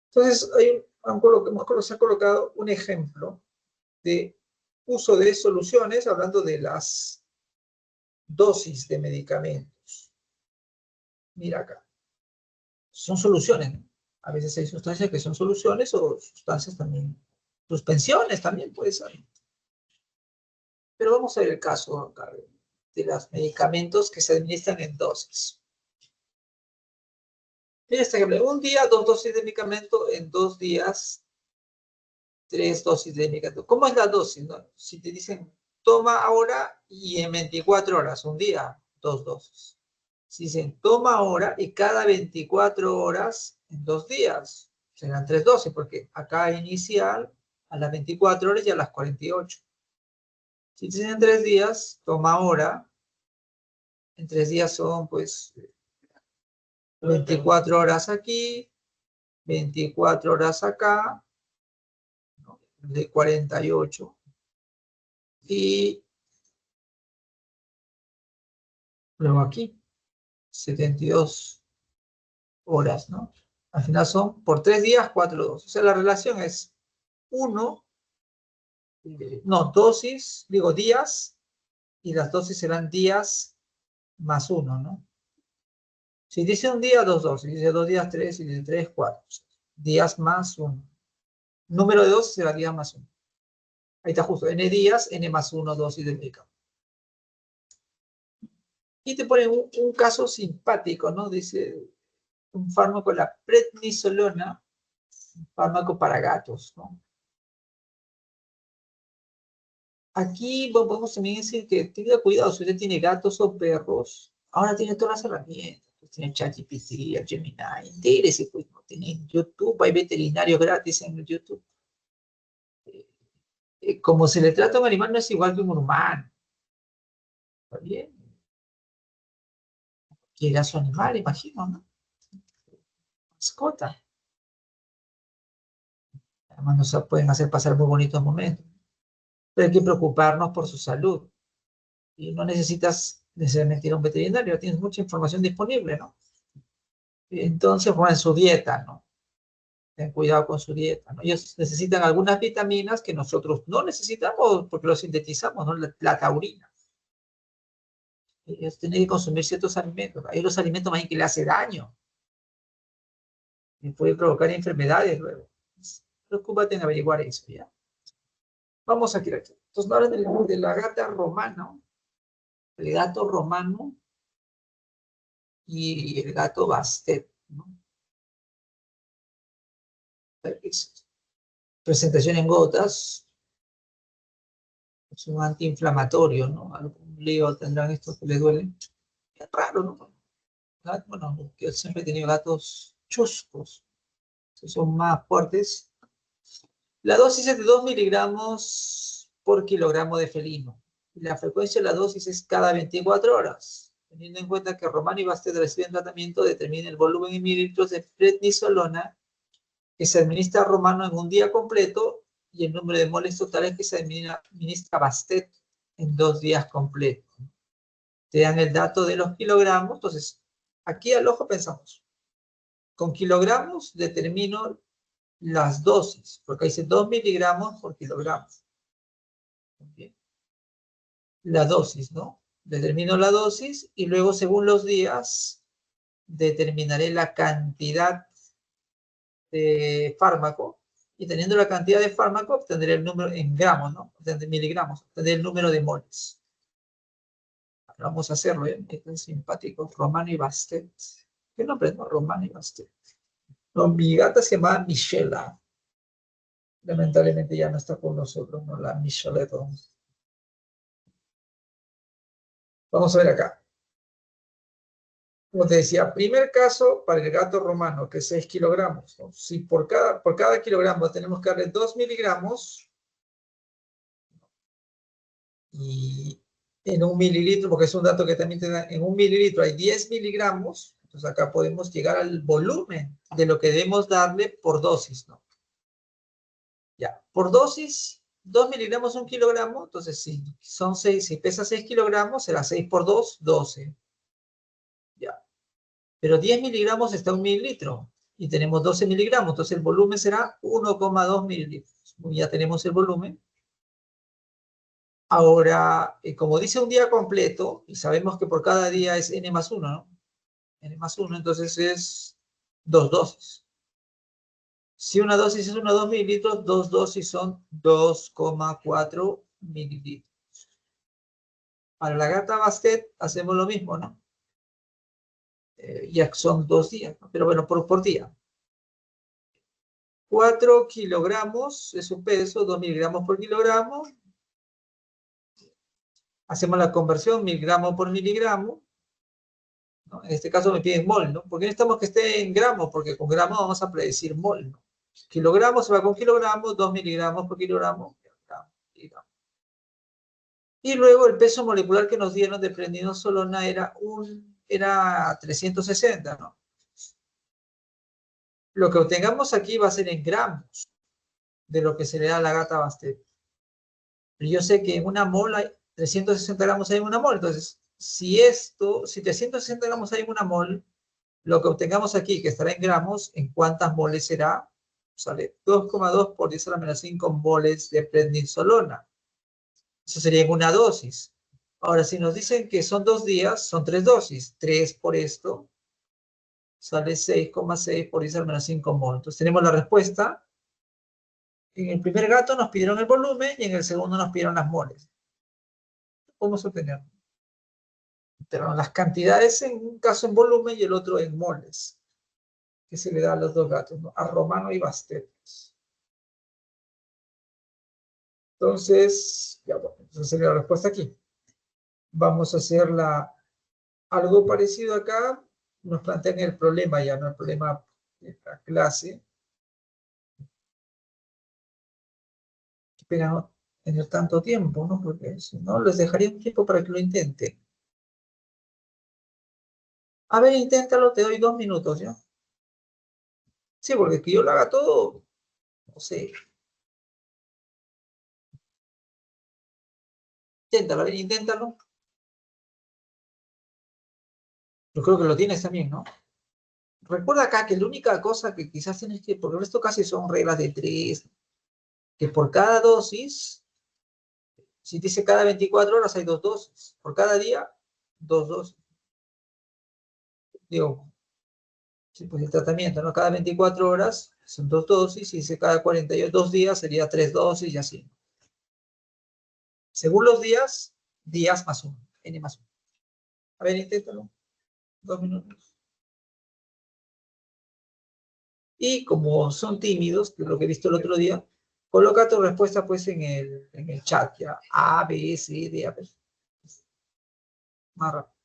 Entonces, se ha colocado un ejemplo de uso de soluciones, hablando de las dosis de medicamentos. Mira acá. Son soluciones, ¿no? A veces hay sustancias que son soluciones o sustancias también, suspensiones también puede ser. Pero vamos a ver el caso acá de los medicamentos que se administran en dosis. Mira este ejemplo, un día 2 dosis de medicamento, en 2 días 3 dosis de medicamento. ¿Cómo es la dosis, no? Si te dicen toma ahora y en 24 horas, un día, 2 dosis. Si dicen toma ahora y cada 24 horas en 2 días, serán 3 dosis, porque acá inicial a las 24 horas y a las 48. Si te dicen 3 días, toma ahora En 3 días son, pues, 24 horas aquí, 24 horas acá, ¿no? De 48. Y luego aquí, 72 horas, ¿no? Al final son por 3 días, 4 dosis. O sea, la relación es 1, no, dosis, digo días, y las dosis serán días más 1, ¿no? Si dice un día, 2 dosis. Dice 2 días, 3, y dice 3, 4. Días más 1. Número de dosis será día más 1. Ahí está justo, n días, n más 1 dosis del medicamento. Y te ponen un caso simpático, ¿no? Dice, un fármaco, la prednisolona, un fármaco para gatos, ¿no? Aquí podemos también decir que tenga cuidado, si usted tiene gatos o perros, ahora tiene todas las herramientas. Tiene ChatGPT, Gemini, entérese, pues, ¿no? Tiene YouTube, hay veterinarios gratis en YouTube. Como se le trata a un animal, no es igual que un humano. ¿Está bien? Quiere a su animal, imagino, ¿no? Mascota. Además, nos pueden hacer pasar muy bonitos momentos. Pero hay que preocuparnos por su salud. Y no necesitas necesariamente ir a un veterinario, tienes mucha información disponible, ¿no? Entonces, bueno, en su dieta, ¿no? Ten cuidado con su dieta, ¿no? Ellos necesitan algunas vitaminas que nosotros no necesitamos porque lo sintetizamos, ¿no? La taurina. Ellos tienen que consumir ciertos alimentos. Hay los alimentos más bien que le hace daño y puede provocar enfermedades luego. Preocúpate en averiguar eso, ¿ya? Vamos a tirar aquí. Entonces, ahora de la gata romana, el gato romano y el gato Bastet, ¿no? Presentación en gotas, es un antiinflamatorio, ¿no? Algún lío tendrán estos que les duelen. Es raro, ¿no? Bueno, yo siempre he tenido gatos chuscos, que son más fuertes. La dosis es de 2 miligramos por kilogramo de felino. Y la frecuencia de la dosis es cada 24 horas. Teniendo en cuenta que Romano y Bastet reciben tratamiento, determina el volumen en mililitros de prednisolona que se administra a Romano en un día completo y el número de moles totales que se administra a Bastet en 2 días completos. Te dan el dato de los kilogramos. Entonces, aquí al ojo pensamos, con kilogramos determino las dosis, porque ahí dice 2 miligramos por kilogramo. Bien. La dosis, ¿no? Determino la dosis y luego, según los días, determinaré la cantidad de fármaco y teniendo la cantidad de fármaco obtendré el número en gramos, ¿no? Obtendré miligramos, obtendré el número de moles. Vamos a hacerlo, ¿eh? Este es simpático. Romano y Bastet. ¿Qué nombre? No, Romano y Bastet. No, mi gata se llama Michela. Lamentablemente ya no está con nosotros, ¿no? La Michelle. Vamos a ver acá. Como te decía, primer caso para el gato romano, que es 6 kilogramos, ¿no? Si por cada kilogramo tenemos que darle 2 miligramos y en un mililitro, porque es un dato que también te da, en un mililitro hay 10 miligramos, entonces acá podemos llegar al volumen de lo que debemos darle por dosis, ¿no? Ya, por dosis, 2 miligramos un kilogramo, entonces si son 6, si pesa 6 kilogramos, será 6 por 2, 12. Ya. Pero 10 miligramos está un mililitro y tenemos 12 miligramos, entonces el volumen será 1,2 mililitros. Ya tenemos el volumen. Ahora, como dice un día completo, y sabemos que por cada día es n más 1, ¿no? N más 1, entonces es 2 dosis. Si una dosis es 2 mililitros, 2 dosis son 2,4 mililitros. Para la gata Bastet hacemos lo mismo, ¿no? Ya son 2 días, ¿no? Pero bueno, por día. 4 kilogramos es su peso, 2 miligramos por kilogramo. Hacemos la conversión, miligramo por miligramo, ¿no? En este caso me piden mol, ¿no? ¿Por qué necesitamos que esté en gramos? Porque con gramos vamos a predecir mol, ¿no? Kilogramos se va con kilogramos, 2 miligramos por kilogramo. Y luego el peso molecular que nos dieron de prednisolona era 360, ¿no? Lo que obtengamos aquí va a ser en gramos de lo que se le da a la gata Bastet. Pero yo sé que en una mol hay 360 gramos hay en una mol. Entonces, si 360 gramos hay en una mol, lo que obtengamos aquí, que estará en gramos, ¿en cuántas moles será? Sale 2,2 por 10 a la menos 5 moles de prednisolona. Eso sería en una dosis. Ahora, si nos dicen que son 2 días, son 3 dosis. 3 por esto, sale 6,6 por 10 a la menos 5 moles. Entonces tenemos la respuesta. En el primer gato nos pidieron el volumen y en el segundo nos pidieron las moles. ¿Cómo se obtener? Pero las cantidades en un caso en volumen y el otro en moles, que se le da a los dos gatos, ¿no? A Romano y Bastet. Entonces, ya bueno, esa sería la respuesta aquí. Vamos a hacer algo parecido acá. Nos plantean el problema ya, no el problema de la clase. Qué pena no tener tanto tiempo, ¿no? Porque si no, les dejaría un tiempo para que lo intenten. A ver, inténtalo, te doy 2 minutos, ¿ya? Sí, porque que yo lo haga todo, no sé. Inténtalo, a ver, inténtalo. Yo creo que lo tienes también, ¿no? Recuerda acá que la única cosa que quizás tienes que, porque esto casi son reglas de tres, que por cada dosis, si dice cada 24 horas hay 2 dosis, por cada día, 2 dosis. Digo, sí, pues el tratamiento, ¿no? Cada 24 horas son 2 dosis, y dice cada 42 días sería 3 dosis y así. Según los días, días más uno, n más uno. A ver, inténtalo, 2 minutos. Y como son tímidos, que es lo que he visto el otro día, coloca tu respuesta pues en el chat, ya. A, B, C, D, a ver. Más rápido.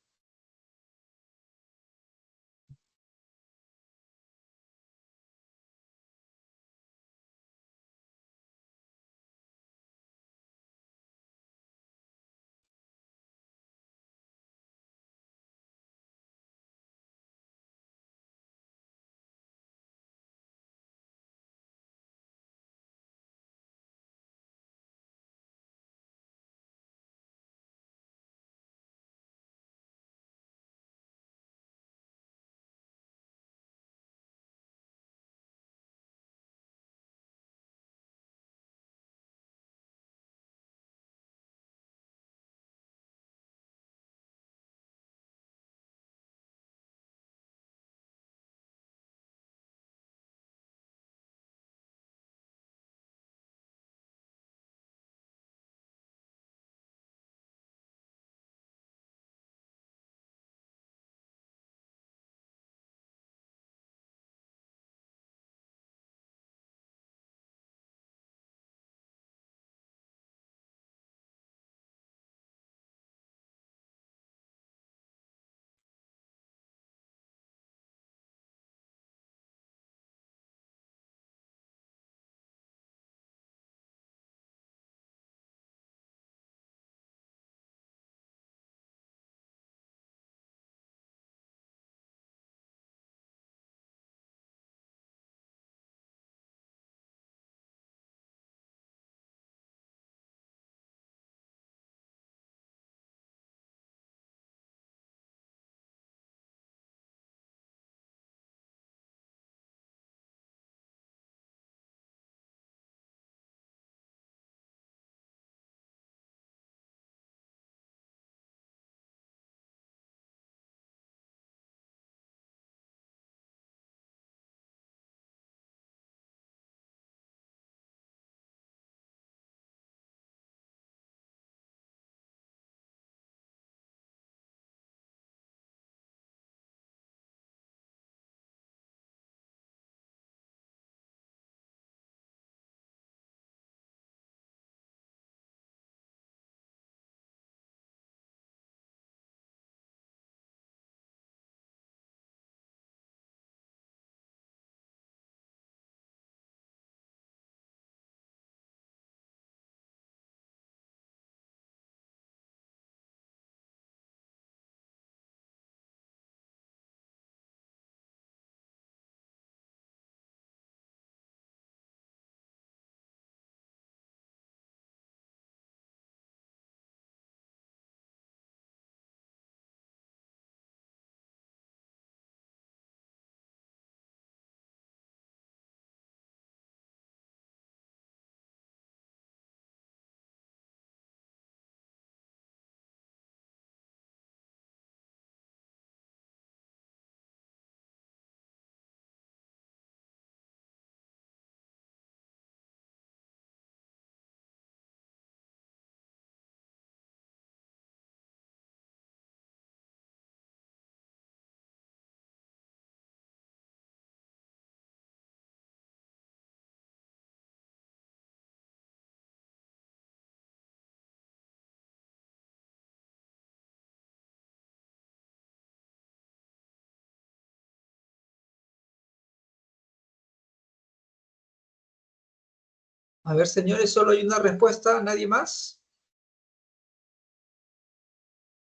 A ver, señores, solo hay una respuesta, ¿nadie más?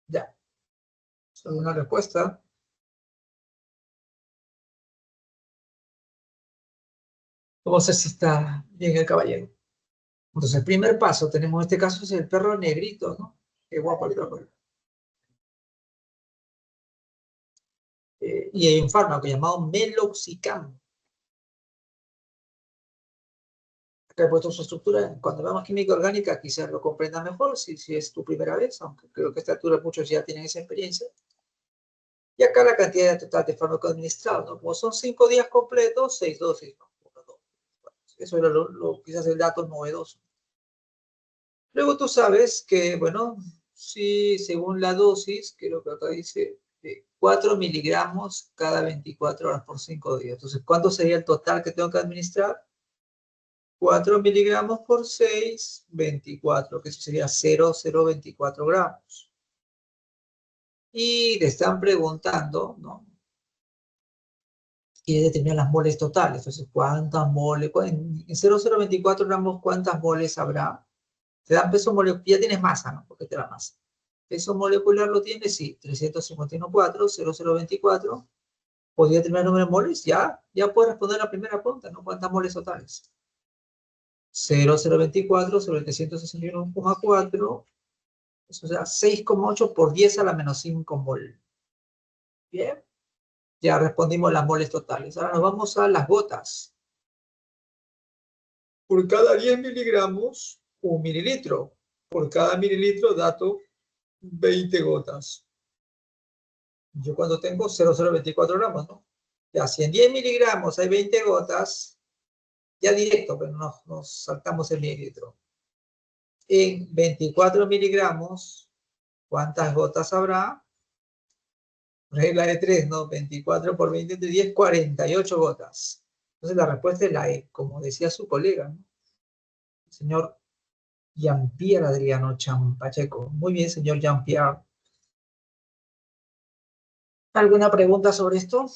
Ya, solo una respuesta. Vamos a ver si está bien el caballero. Entonces, el primer paso, tenemos en este caso, es el perro negrito, ¿no? Qué guapo el perro. Y hay un fármaco llamado meloxicam. Acá he puesto su estructura. Cuando veamos química orgánica, quizás lo comprenda mejor si es tu primera vez, aunque creo que a esta altura muchos ya tienen esa experiencia. Y acá la cantidad total de fármaco administrado, ¿no? Como son 5 días completos, 6 dosis, ¿no? Eso era quizás el dato novedoso. Luego tú sabes que, bueno, si según la dosis, creo que acá dice 4 miligramos cada 24 horas por 5 días. Entonces, ¿cuánto sería el total que tengo que administrar? 4 miligramos por 6, 24, que eso sería 0,024 gramos. Y te están preguntando, ¿no? Y determinar las moles totales. Entonces, ¿cuántas moles? En 0,024 gramos, ¿cuántas moles habrá? Te dan peso molecular, ya tienes masa, ¿no? Porque te da masa. Peso molecular lo tienes, sí, 351,4, 0,024. ¿Podría tener el número de moles? Ya puedes responder la primera pregunta, ¿no? ¿Cuántas moles totales? 0,024 sobre 361,4, eso sea 6,8 por 10 a la menos 5 mol. Bien, ya respondimos las moles totales. Ahora nos vamos a las gotas. Por cada 10 miligramos, 1 mililitro. Por cada mililitro, dato 20 gotas. Yo cuando tengo 0,024 gramos, ¿no? Ya, si en 10 miligramos hay 20 gotas, ya directo, pero nos saltamos el mililitro. En 24 miligramos, ¿cuántas gotas habrá? Regla de 3, ¿no? 24 por 20 entre 10, 48 gotas. Entonces la respuesta es la E, como decía su colega, ¿no? El señor Jean-Pierre Adriano Champacheco. Muy bien, señor Jean-Pierre. ¿Alguna pregunta sobre esto?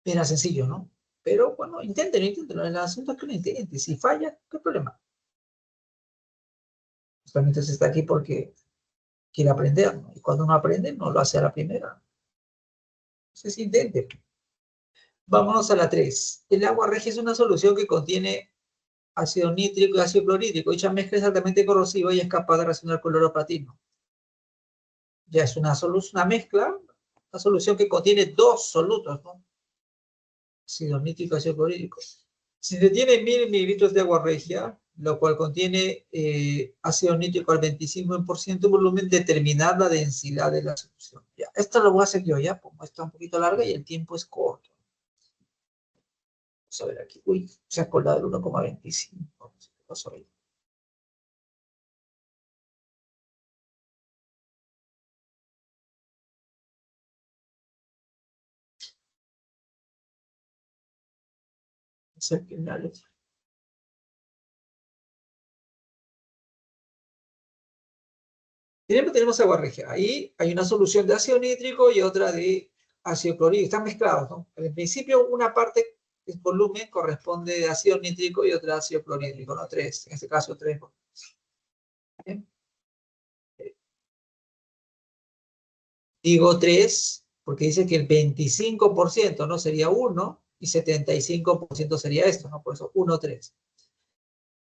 Era sencillo, ¿no? Pero bueno, inténtenlo. El asunto es que lo intenten. Si falla, ¿qué problema? Justamente se está aquí porque quiere aprender, ¿no? Y cuando uno aprende, no lo hace a la primera. Entonces intenten. Vámonos a la 3. El agua regia es una solución que contiene ácido nítrico y ácido clorhídrico. Dicha mezcla es altamente corrosiva y es capaz de reaccionar con cloroplatino. Ya es una mezcla, una solución que contiene dos solutos, ¿no? Ácido nítrico y ácido clorhídrico. Si se tiene 1000 mililitros de agua regia, lo cual contiene ácido nítrico al 25% de volumen, determinar la densidad de la solución. Ya, esto lo voy a hacer yo, ya, como está un poquito larga y el tiempo es corto. Vamos a ver aquí. Uy, se ha colado el 1,25. No sé qué pasó ahí. Tenemos agua regia. Ahí hay una solución de ácido nítrico y otra de ácido clorhídrico. Están mezclados, ¿no? En principio, una parte del volumen corresponde de ácido nítrico y otra de ácido clorhídrico, ¿no? Tres, en este caso tres. ¿Bien? Digo tres porque dice que el 25%, ¿no? Sería uno y 75% sería esto, ¿no? Por eso 1, 3.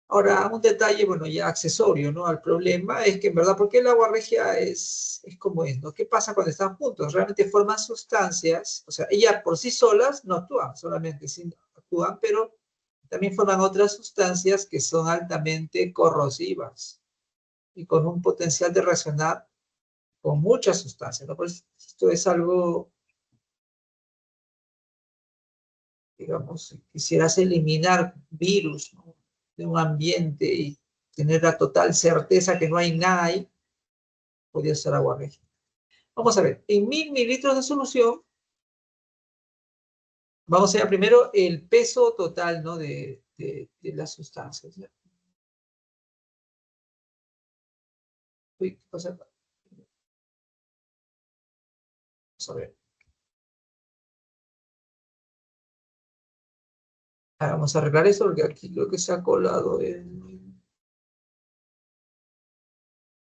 Ahora, un detalle, bueno, ya accesorio, ¿no? Al problema es que, en verdad, ¿por qué el agua regia es como es, ¿no? ¿Qué pasa cuando están juntos? Realmente forman sustancias, o sea, ellas por sí solas no actúan, solamente sí actúan, pero también forman otras sustancias que son altamente corrosivas y con un potencial de reaccionar con muchas sustancias, ¿no? Pues esto es algo, digamos, si quisieras eliminar virus, ¿no? De un ambiente y tener la total certeza que no hay nada ahí, podría ser agua regia. Vamos a ver, en 1000 mililitros de solución, vamos a ver primero el peso total, ¿no? De las sustancias. ¿Ya? Uy, ¿qué pasa? Vamos a ver. Ahora vamos a arreglar eso porque aquí lo que se ha colado es...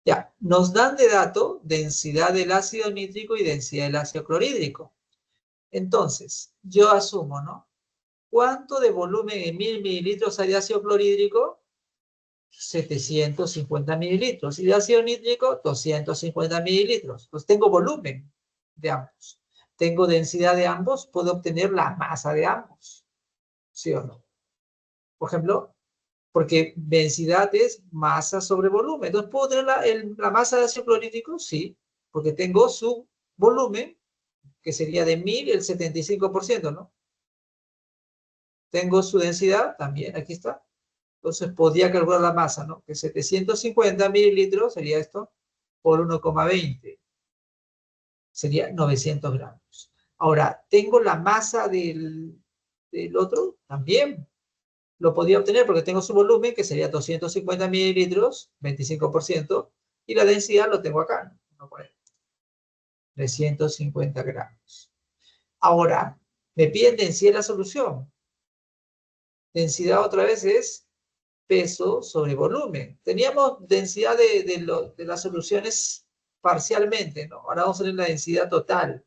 Ya, nos dan de dato densidad del ácido nítrico y densidad del ácido clorhídrico. Entonces, yo asumo, ¿no? ¿Cuánto de volumen en 1000 mililitros hay de ácido clorhídrico? 750 mililitros. Y de ácido nítrico, 250 mililitros. Entonces tengo volumen de ambos. Tengo densidad de ambos, puedo obtener la masa de ambos. ¿Sí o no? Por ejemplo, porque densidad es masa sobre volumen. Entonces, ¿puedo tener la masa de ácido clorhídrico? Sí, porque tengo su volumen, que sería de 1000 el 75%, ¿no? Tengo su densidad, también, aquí está. Entonces, podría calcular la masa, ¿no? Que 750 mililitros sería esto por 1,20. Sería 900 gramos. Ahora, ¿tengo la masa del otro? También lo podía obtener porque tengo su volumen, que sería 250 mililitros, 25%, y la densidad lo tengo acá, ¿no? 350 gramos. Ahora, me piden densidad de la solución. Densidad otra vez es peso sobre volumen. Teníamos densidad de las soluciones parcialmente, ¿no? Ahora vamos a tener la densidad total,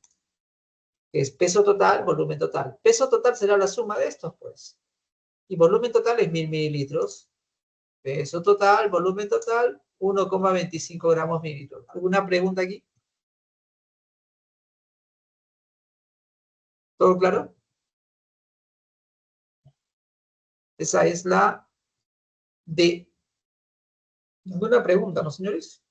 que es peso total, volumen total. Peso total será la suma de estos, pues. Y volumen total es 1000 mililitros. Peso total, volumen total, 1,25 gramos mililitros. ¿Alguna pregunta aquí? ¿Todo claro? Esa es la D. Ninguna pregunta, ¿no, señores?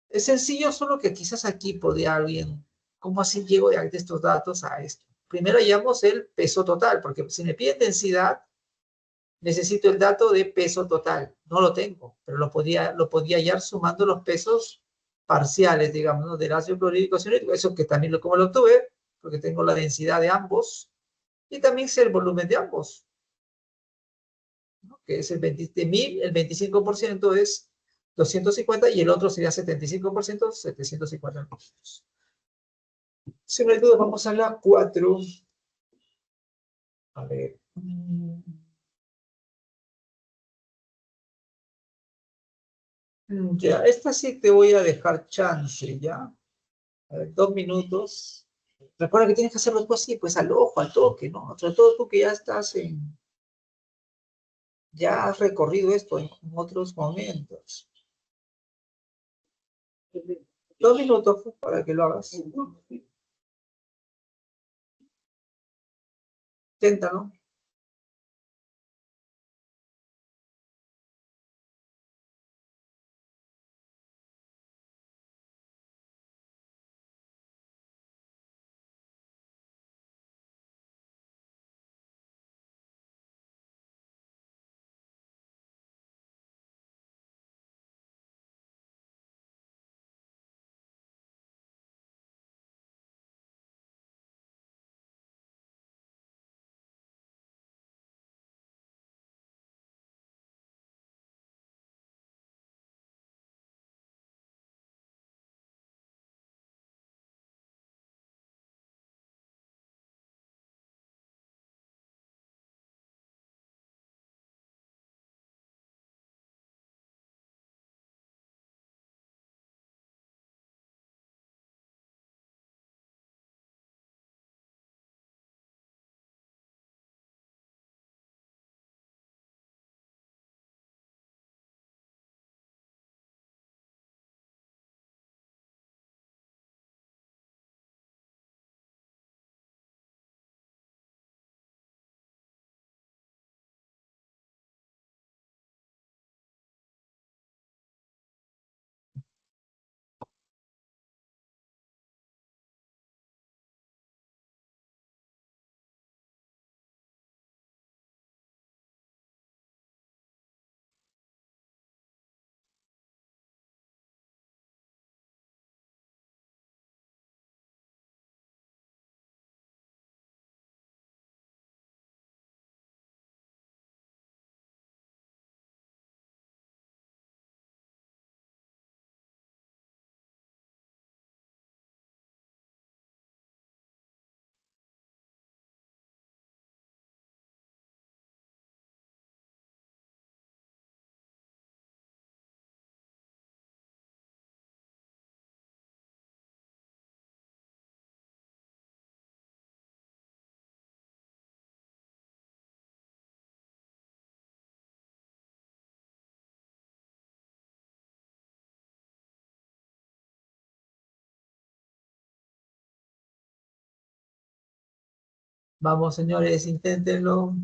Es sencillo, solo que quizás aquí podría alguien, ¿cómo así llego de estos datos a esto? Primero hallamos el peso total, porque si me piden densidad, necesito el dato de peso total. No lo tengo, pero lo podía hallar sumando los pesos parciales, digamos, ¿no? Del ácido clorhídrico cianhídrico. Eso que también como lo obtuve, porque tengo la densidad de ambos, y también sé el volumen de ambos, ¿no? Que es el 20, de 1000, el 25% es 250 y el otro sería 75%, 750. Si no hay duda, vamos a la 4. A ver. Ya, esta sí te voy a dejar chance, ¿ya? A ver, 2 minutos. Recuerda que tienes que hacerlo tú así, pues al ojo, al toque, ¿no? Sobre todo tú que ya estás ya has recorrido esto en otros momentos. 2 minutos pues, para que lo hagas. Inténtalo. Vamos, señores, inténtenlo.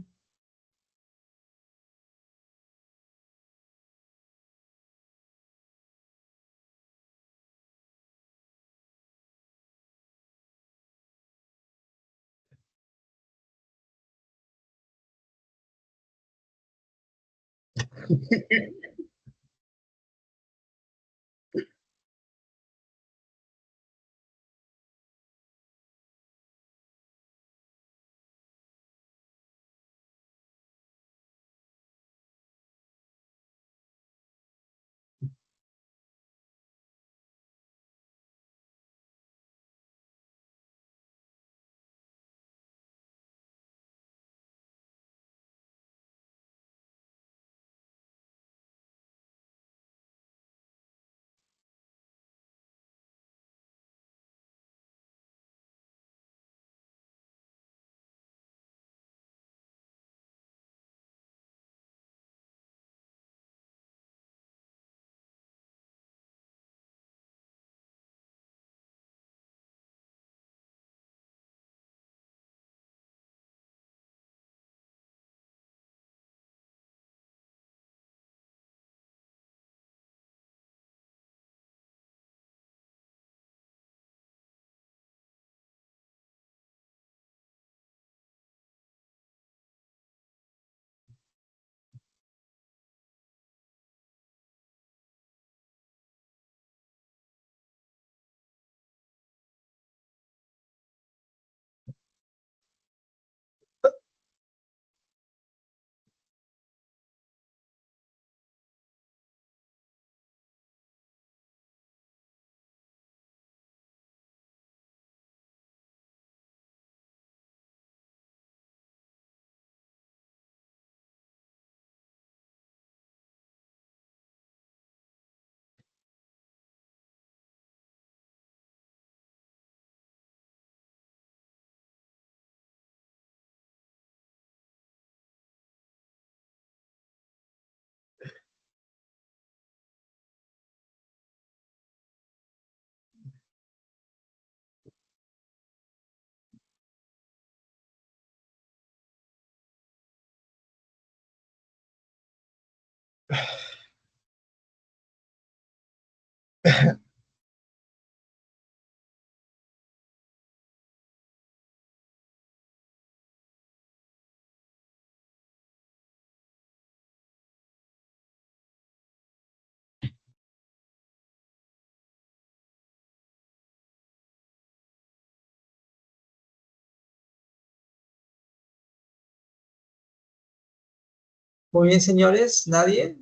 Muy bien, señores. ¿Nadie?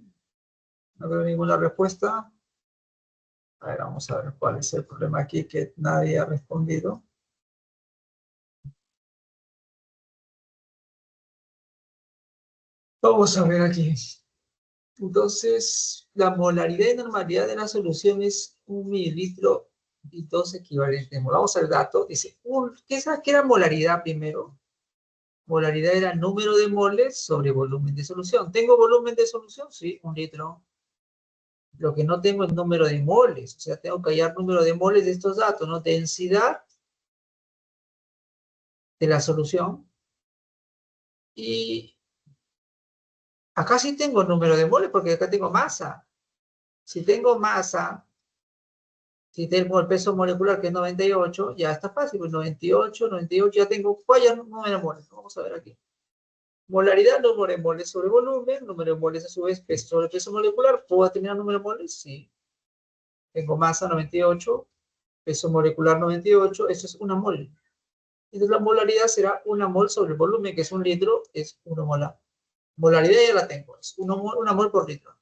No veo ninguna respuesta. A ver, vamos a ver cuál es el problema aquí que nadie ha respondido. Vamos a ver aquí. Entonces, la molaridad y normalidad de la solución es 1 mililitro y 2 equivalentes. Vamos al dato. Dice, ¿qué era molaridad primero? Molaridad era número de moles sobre volumen de solución. ¿Tengo volumen de solución? Sí, 1 litro. Lo que no tengo es número de moles. O sea, tengo que hallar número de moles de estos datos, ¿no? Densidad de la solución. Y acá sí tengo número de moles porque acá tengo masa. Si tengo masa, si tengo el peso molecular que es 98, ya está fácil, pues 98, ya tengo, vaya número de moles. Vamos a ver aquí. Molaridad, número de moles sobre volumen, número de moles a su vez, peso sobre peso molecular. ¿Puedo determinar número de moles? Sí. Tengo masa 98, peso molecular 98, esto es una mol. Entonces la molaridad será 1 mol sobre el volumen, que es 1 litro, es 1 molar. Molaridad ya la tengo, es 1 mol por litro.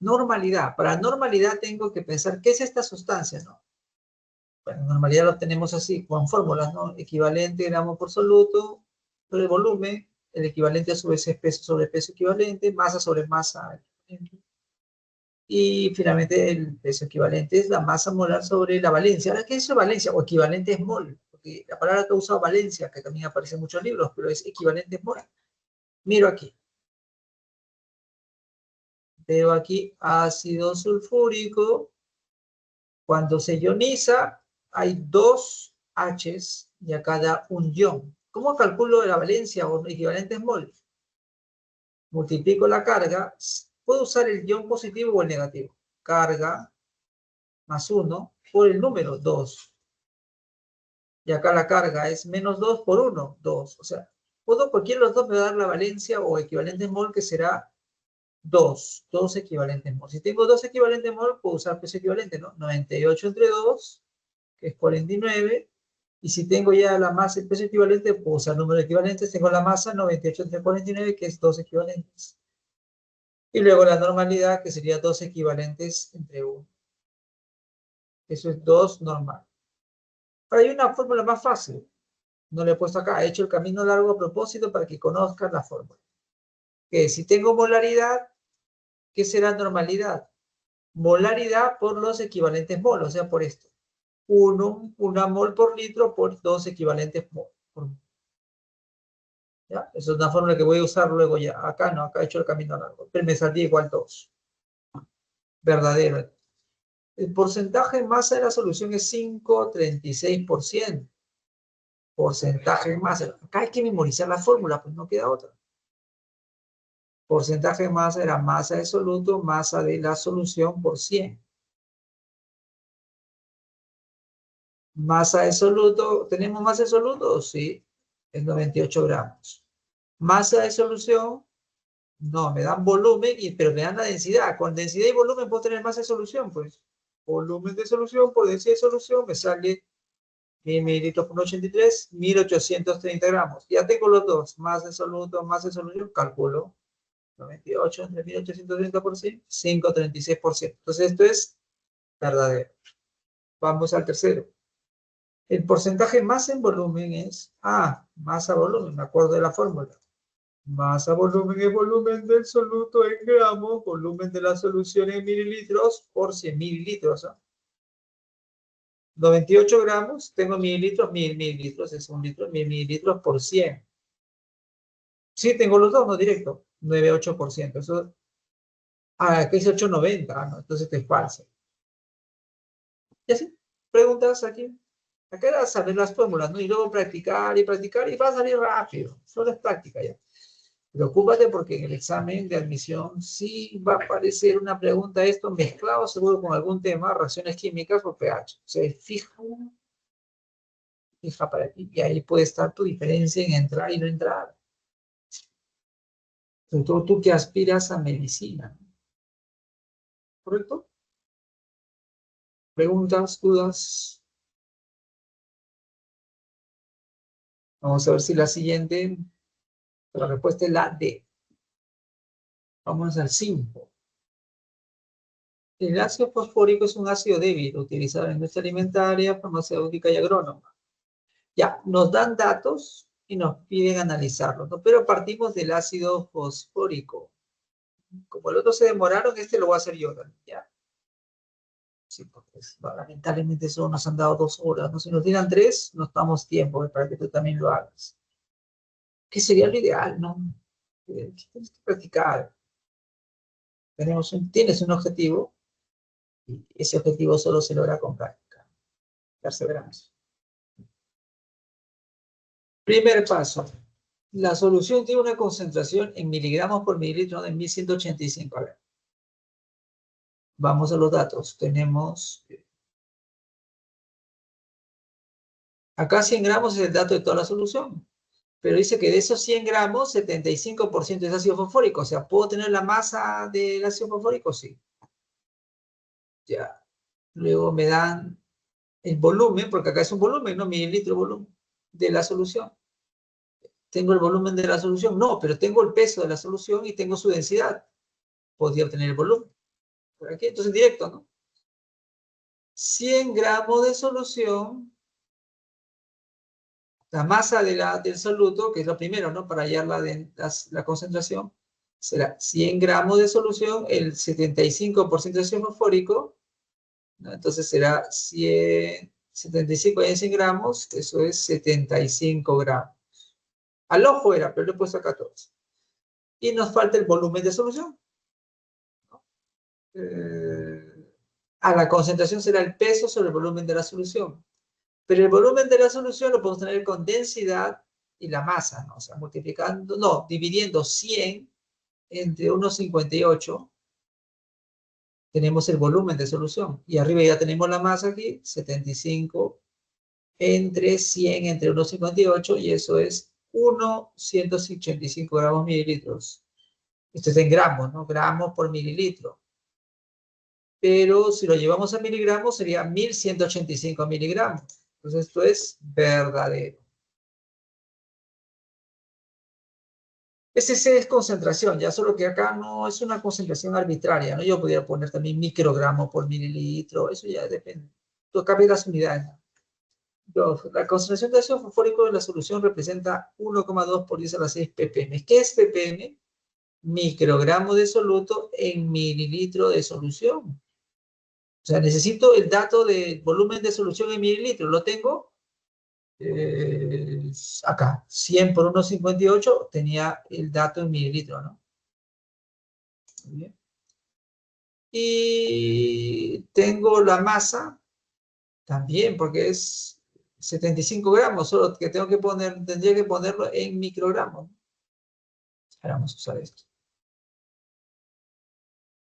Normalidad. Para normalidad tengo que pensar, ¿qué es esta sustancia? ¿No? Bueno, normalidad lo tenemos así, con fórmulas, ¿no? Equivalente gramo por soluto sobre el volumen, el equivalente a su vez es peso sobre peso equivalente, masa sobre masa. Y finalmente el peso equivalente es la masa molar sobre la valencia. Ahora, ¿qué es valencia? O equivalente es mol, porque la palabra que ha usado valencia, que también aparece en muchos libros, pero es equivalente es mol. Miro aquí. Veo aquí ácido sulfúrico. Cuando se ioniza, hay dos H's y acá da un ion. ¿Cómo calculo la valencia o equivalentes mol? Multiplico la carga, puedo usar el ion positivo o el negativo. Carga más 1 por el número 2. Y acá la carga es menos 2 por 1, 2. O sea, cualquiera de los dos me va a dar la valencia o equivalente mol, que será 2 equivalentes mol. Si tengo 2 equivalentes mol, puedo usar peso equivalente, ¿no? 98 entre 2, que es 49. Y si tengo ya la masa, el peso equivalente, puedo usar números equivalentes. Tengo la masa 98 entre 49, que es 2 equivalentes. Y luego la normalidad, que sería 2 equivalentes entre 1. Eso es 2 normal. Ahora hay una fórmula más fácil. No le he puesto acá. He hecho el camino largo a propósito para que conozcan la fórmula. Que si tengo molaridad, ¿qué será normalidad? Molaridad por los equivalentes mol, o sea, por esto. Una mol por litro por 2 equivalentes mol. ¿Ya? Esa es una fórmula que voy a usar luego ya. Acá no, acá he hecho el camino largo. Pero me saldría igual 2. Verdadero. El porcentaje de masa de la solución es 5,36%. Porcentaje de masa. Acá hay que memorizar la fórmula, pues no queda otra. Porcentaje de masa era masa de soluto, masa de la solución por 100. Masa de soluto, ¿tenemos masa de soluto? Sí, es 98 gramos. Masa de solución, no, me dan volumen, pero me dan la densidad. Con densidad y volumen puedo tener masa de solución, pues. Volumen de solución por densidad de solución me sale 1000 mililitros por 83, 1830 gramos. Ya tengo los dos, masa de soluto, masa de solución, calculo. 98 entre 1830%, 5,36%. Entonces esto es verdadero. Vamos al tercero. El porcentaje masa en volumen es, masa volumen, me acuerdo de la fórmula. Masa volumen es volumen del soluto en gramos, volumen de la solución en mililitros por 100 mililitros. 98 gramos, tengo mililitros, 1000 mililitros, es un litro, 1000 mililitros por 100. Sí, tengo los dos, no directo, 98%. Eso, aquí es 890, no, entonces esto es falso. Y así, preguntas aquí. Acá era saber las fórmulas, ¿no? Y luego practicar y practicar y va a salir rápido. Solo es práctica ya. Preocúpate porque en el examen de admisión sí va a aparecer una pregunta, esto mezclado seguro con algún tema, reacciones químicas o pH. Se fija para ti y ahí puede estar tu diferencia en entrar y no entrar. Sobre todo tú que aspiras a medicina. ¿Correcto? ¿Preguntas, dudas? Vamos a ver si la siguiente, la respuesta es la D. Vamos al 5. El ácido fosfórico es un ácido débil utilizado en la industria alimentaria, farmacéutica y agrónoma. Ya, nos dan datos y nos piden analizarlos, ¿no? Pero partimos del ácido fosfórico. Como el otro se demoraron, este lo voy a hacer yo, ¿no? ¿Ya? Sí, porque lamentablemente solo nos han dado 2 horas, ¿no? Si nos dieran 3, nos damos tiempo para que tú también lo hagas. ¿Qué sería lo ideal, no? Tienes que practicar. Tienes un objetivo y ese objetivo solo se logra con práctica. Perseverancia. Primer paso. La solución tiene una concentración en miligramos por mililitro de 1185. A ver. Vamos a los datos. Tenemos... Acá 100 gramos es el dato de toda la solución. Pero dice que de esos 100 gramos, 75% es ácido fosfórico. O sea, ¿puedo tener la masa del ácido fosfórico? Sí. Ya. Luego me dan el volumen, porque acá es un volumen, ¿no? Mililitro volumen de la solución. ¿Tengo el volumen de la solución? No, pero tengo el peso de la solución y tengo su densidad. Podría obtener el volumen. Por aquí, entonces directo, ¿no? 100 gramos de solución, la masa del soluto, que es lo primero, ¿no? Para hallar la concentración, será 100 gramos de solución, el 75% de ácido fosfórico, ¿no? Entonces será 75 en 100 gramos, eso es 75 gramos. Al ojo era, pero lo he puesto acá todos. Y nos falta el volumen de solución. A la concentración será el peso sobre el volumen de la solución. Pero el volumen de la solución lo podemos tener con densidad y la masa, ¿no? O sea, multiplicando, no, dividiendo 100 entre 1,58, tenemos el volumen de solución. Y arriba ya tenemos la masa aquí, 75 entre 100 entre 1,58, y eso es 185 gramos mililitros. Esto es en gramos, ¿no? Gramos por mililitro. Pero si lo llevamos a miligramos sería 1185 miligramos. Entonces esto es verdadero. Ese es concentración, ya solo que acá no es una concentración arbitraria, ¿no? Yo podría poner también microgramo por mililitro, eso ya depende. Tú acá ves las unidades, ¿no? La concentración de ácido fosfórico en la solución representa 1,2 por 10 a la 6 ppm. ¿Qué es ppm? Microgramo de soluto en mililitro de solución. O sea, necesito el dato del volumen de solución en mililitros. Lo tengo acá. 100 por 1,58 tenía el dato en mililitros, ¿no? Muy bien. Y tengo la masa también, porque es 75 gramos, solo que tendría que ponerlo en microgramos. Ahora vamos a usar esto.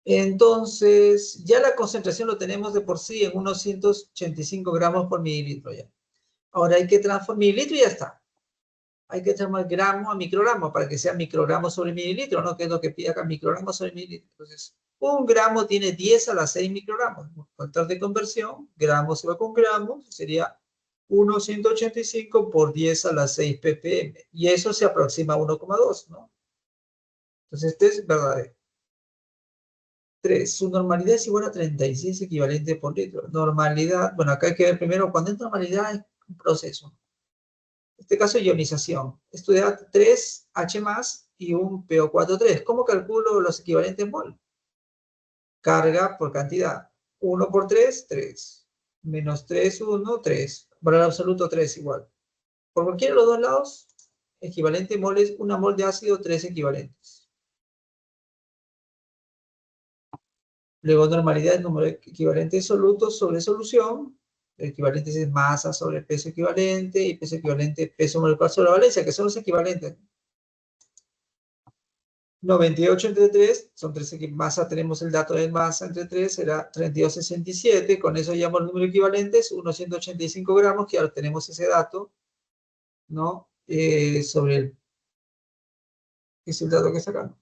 Entonces, ya la concentración lo tenemos de por sí en unos 185 gramos por mililitro ya. Ahora hay que transformar, mililitro y ya está. Hay que transformar gramo a microgramo para que sea microgramo sobre mililitro, ¿no? Que es lo que pide acá, microgramo sobre mililitro. Entonces, un gramo tiene 10 a la 6 microgramos. Factor de conversión, gramo se va con gramos, sería 1,185 por 10 a la 6 ppm. Y eso se aproxima a 1,2, ¿no? Entonces, este es verdadero. 3. Su normalidad es igual a 36 equivalentes por litro. Normalidad, bueno, acá hay que ver primero, cuando es normalidad es un proceso. En este caso, ionización. Esto da 3H más y un PO4,3. ¿Cómo calculo los equivalentes mol? Carga por cantidad. 1 por 3, 3. Menos 3, 1, 3. Valor absoluto 3 igual. Por cualquiera de los dos lados, equivalente mol es una mol de ácido, 3 equivalentes. Luego, normalidad es número equivalente de solutos sobre solución. El equivalente es masa sobre peso equivalente, y peso equivalente, peso molecular sobre la valencia, que son los equivalentes. 98 entre 3, son 3 masa, tenemos el dato de masa entre 3, será 32,67. Con eso llamo el número equivalente, es 185 gramos, que ahora tenemos ese dato, ¿no? Sobre el, es el dato que sacamos.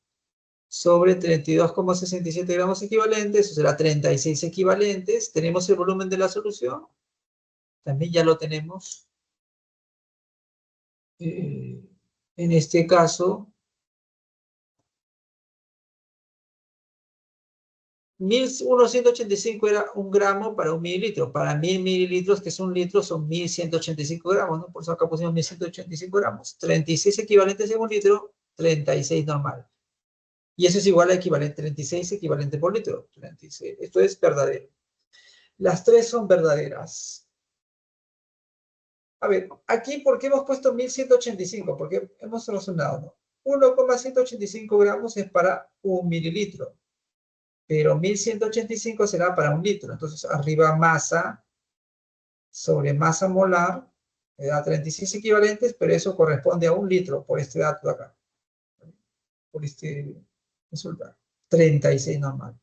Sobre 32,67 gramos equivalentes, eso será 36 equivalentes. Tenemos el volumen de la solución, también ya lo tenemos. En este caso, 1,185 era un gramo para un mililitro. Para 1000 mililitros, que es un litro, son 1,185 gramos, ¿no? Por eso acá pusimos 1,185 gramos. 36 equivalentes en un litro, 36 normal. Y eso es igual a equivalente, 36 equivalente por litro. 36. Esto es verdadero. Las tres son verdaderas. A ver, aquí, ¿por qué hemos puesto 1,185? Porque hemos razonado, ¿no? 1,185 gramos es para un mililitro, pero 1,185 será para un litro. Entonces, arriba masa sobre masa molar, me da 36 equivalentes, pero eso corresponde a un litro por este dato de acá, por este resultado. 36 normal.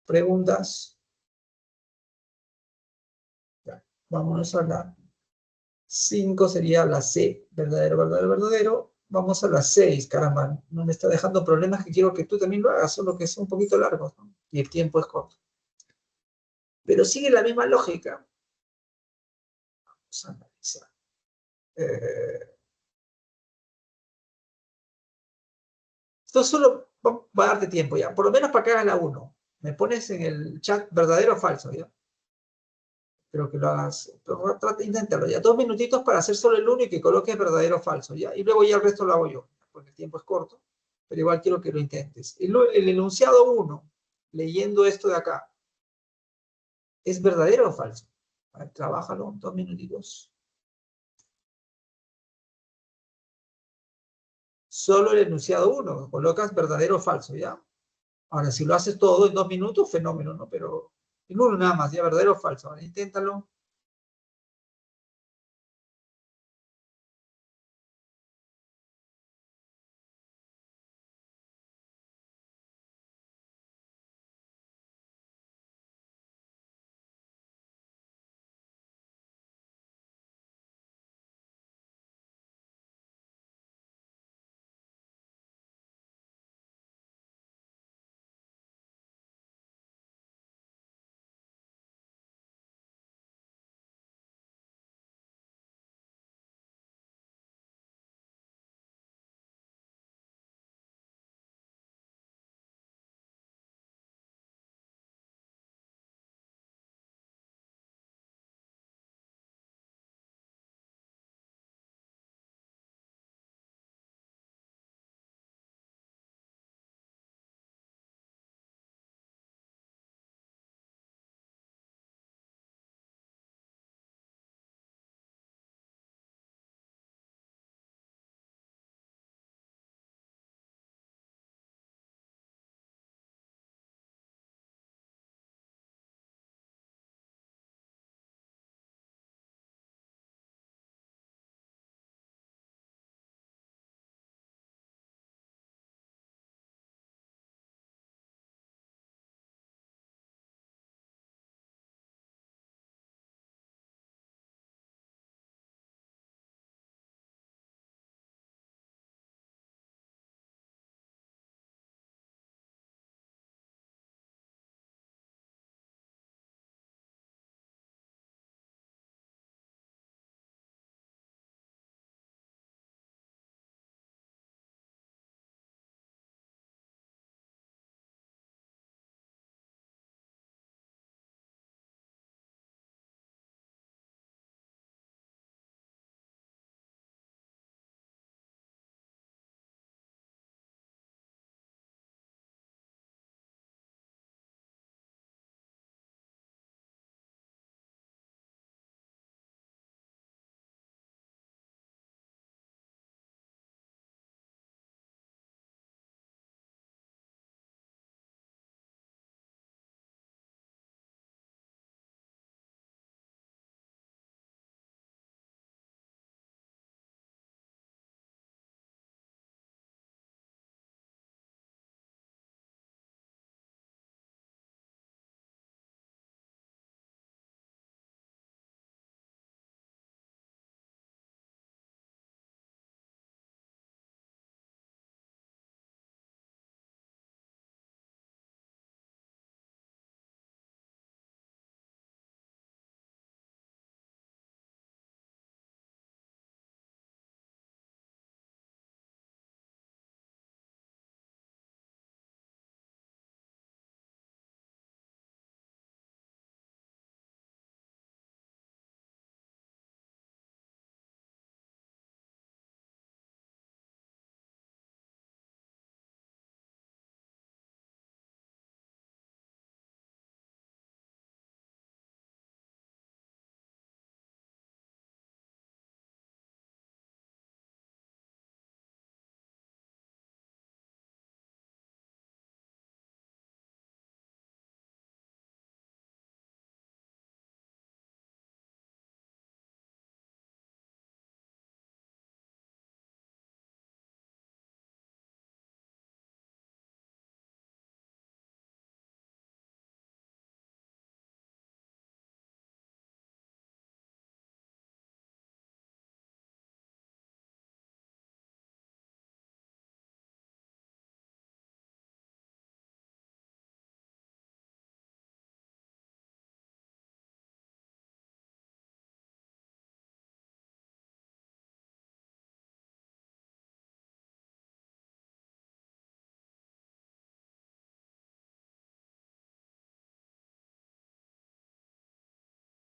¿Preguntas? Ya, vámonos a la 5, sería la C, verdadero, verdadero, verdadero. Vamos a la 6, caramba, no me está dejando problemas que quiero que tú también lo hagas, solo que es un poquito largo, ¿no? Y el tiempo es corto. Pero sigue la misma lógica. Vamos a analizar. Esto solo va a darte tiempo ya, por lo menos para que hagas la 1. Me pones en el chat verdadero o falso, ¿ya? Pero que lo hagas, pero trata, inténtalo ya. 2 minutitos para hacer solo el 1 y que coloques verdadero o falso, ¿ya? Y luego ya el resto lo hago yo, porque el tiempo es corto, pero igual quiero que lo intentes. El enunciado 1, leyendo esto de acá, ¿es verdadero o falso? A ver, trabájalo, 2 minutitos. Solo el enunciado 1, colocas verdadero o falso, ¿ya? Ahora, si lo haces todo en 2 minutos, fenómeno, ¿no? Pero en uno nada más, ¿ya? Verdadero o falso. Ahora, inténtalo.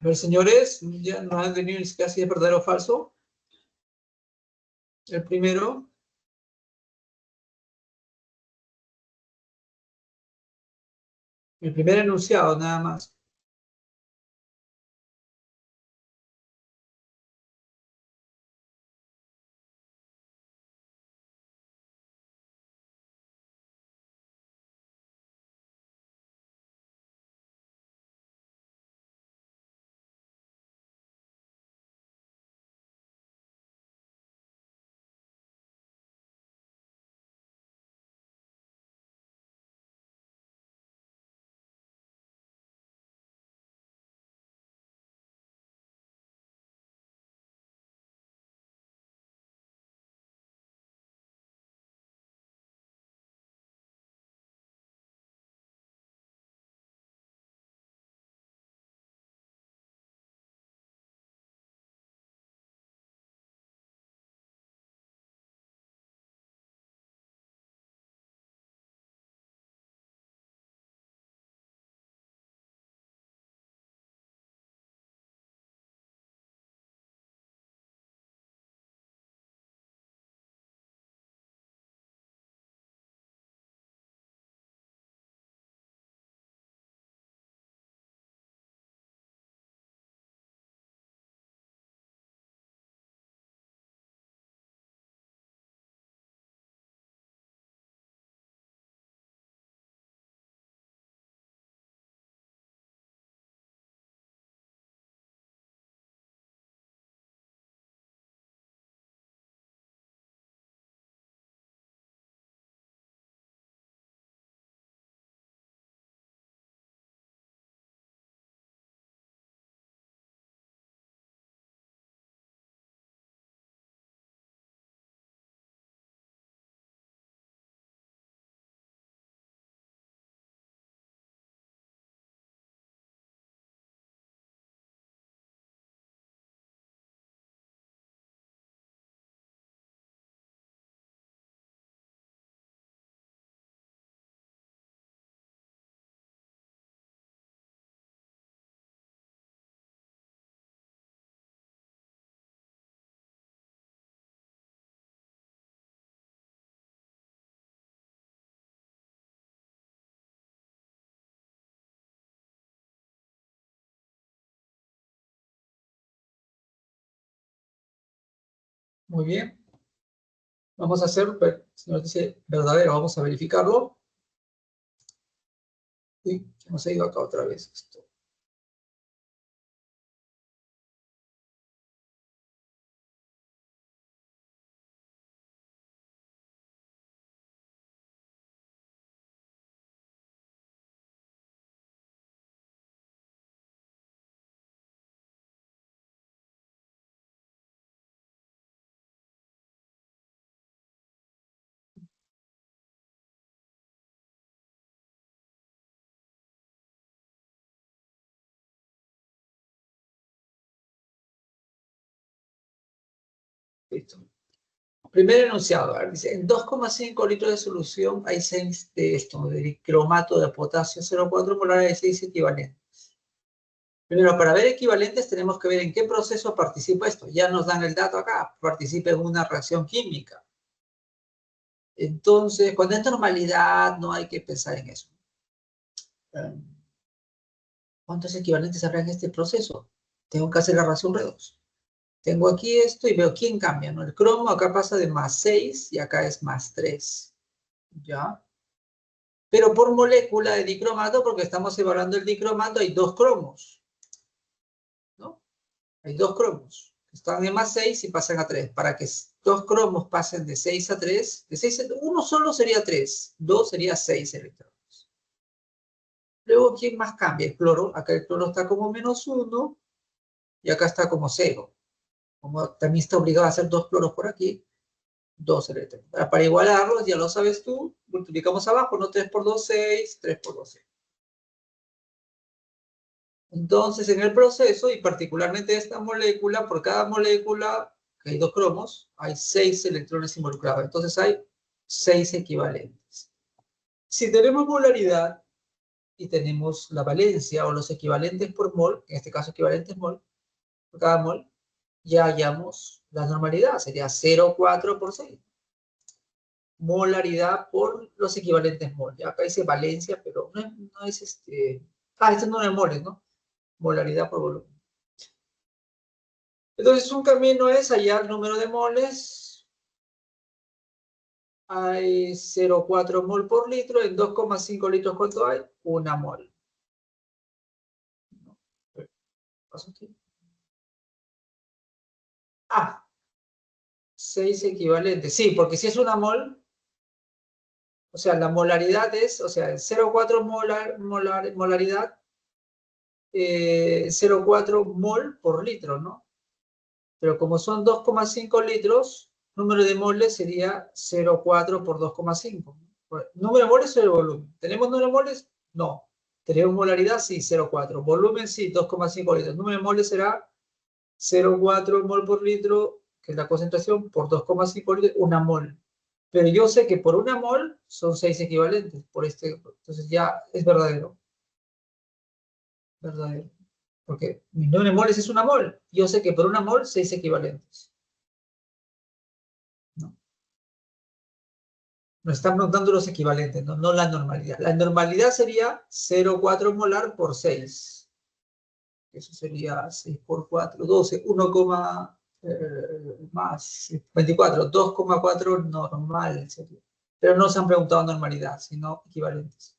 A ver, señores, ya no han tenido ni siquiera si es verdadero o falso. El primero. El primer enunciado, nada más. Muy bien. Vamos a hacer, si nos dice verdadero, vamos a verificarlo. Y nos ha ido acá otra vez esto. Listo. Primer enunciado, a ver, dice, en 2,5 litros de solución hay 6 de esto, de cromato de potasio 0,4 molares de 6 equivalentes. Primero, para ver equivalentes tenemos que ver en qué proceso participa esto. Ya nos dan el dato acá, participa en una reacción química. Entonces, cuando es normalidad, no hay que pensar en eso. ¿Cuántos equivalentes habrá en este proceso? Tengo que hacer la reacción redox. Tengo aquí esto y veo quién cambia, ¿no? El cromo acá pasa de +6 y acá es +3. ¿Ya? Pero por molécula de dicromato, porque estamos evaluando el dicromato, hay 2 cromos, ¿no? Hay 2 cromos. Están de +6 y pasan a 3. Para que 2 cromos pasen de 6 a 3, uno solo sería 3, 2 sería 6 electrones. Luego, ¿quién más cambia? El cloro. Acá el cloro está como -1 y acá está como 0. Como también está obligado a hacer 2 cloros por aquí, 2 electrones. Para igualarlos, ya lo sabes tú, multiplicamos abajo, ¿no? 3 por 2, 6, 3 por 2, 6. Entonces, en el proceso, y particularmente esta molécula, por cada molécula, que hay 2 cromos, hay 6 electrones involucrados. Entonces hay 6 equivalentes. Si tenemos molaridad, y tenemos la valencia o los equivalentes por mol, en este caso equivalentes mol, por cada mol, ya hallamos la normalidad, sería 0,4 por 6. Molaridad por los equivalentes mol. Ya acá dice valencia, pero no es este no es moles, ¿no? Molaridad por volumen. Entonces, un camino es hallar el número de moles. Hay 0,4 mol por litro. En 2,5 litros, ¿cuánto hay? Una mol. ¿Qué pasa aquí? Ah, 6 equivalentes. Sí, porque si es una mol, o sea, la molaridad es, o sea, 0,4 molaridad, 0,4 mol por litro, ¿no? Pero como son 2,5 litros, número de moles sería 0,4 por 2,5. ¿Número de moles o el volumen? ¿Tenemos número de moles? No. ¿Tenemos molaridad? Sí, 0,4. Volumen, sí, 2,5 litros. Número de moles será 0,4 mol por litro, que es la concentración, por 2,5 litros, una mol. Pero yo sé que por una mol son 6 equivalentes. Entonces ya es verdadero. Verdadero. Porque mi número de moles es una mol. Yo sé que por una mol, 6 equivalentes. ¿No? Nos están preguntando los equivalentes, no la normalidad. La normalidad sería 0,4 molar por 6. Eso sería 6 por 4, 12, 1, más 24, 2,4 normal sería. Pero no se han preguntado normalidad, sino equivalentes.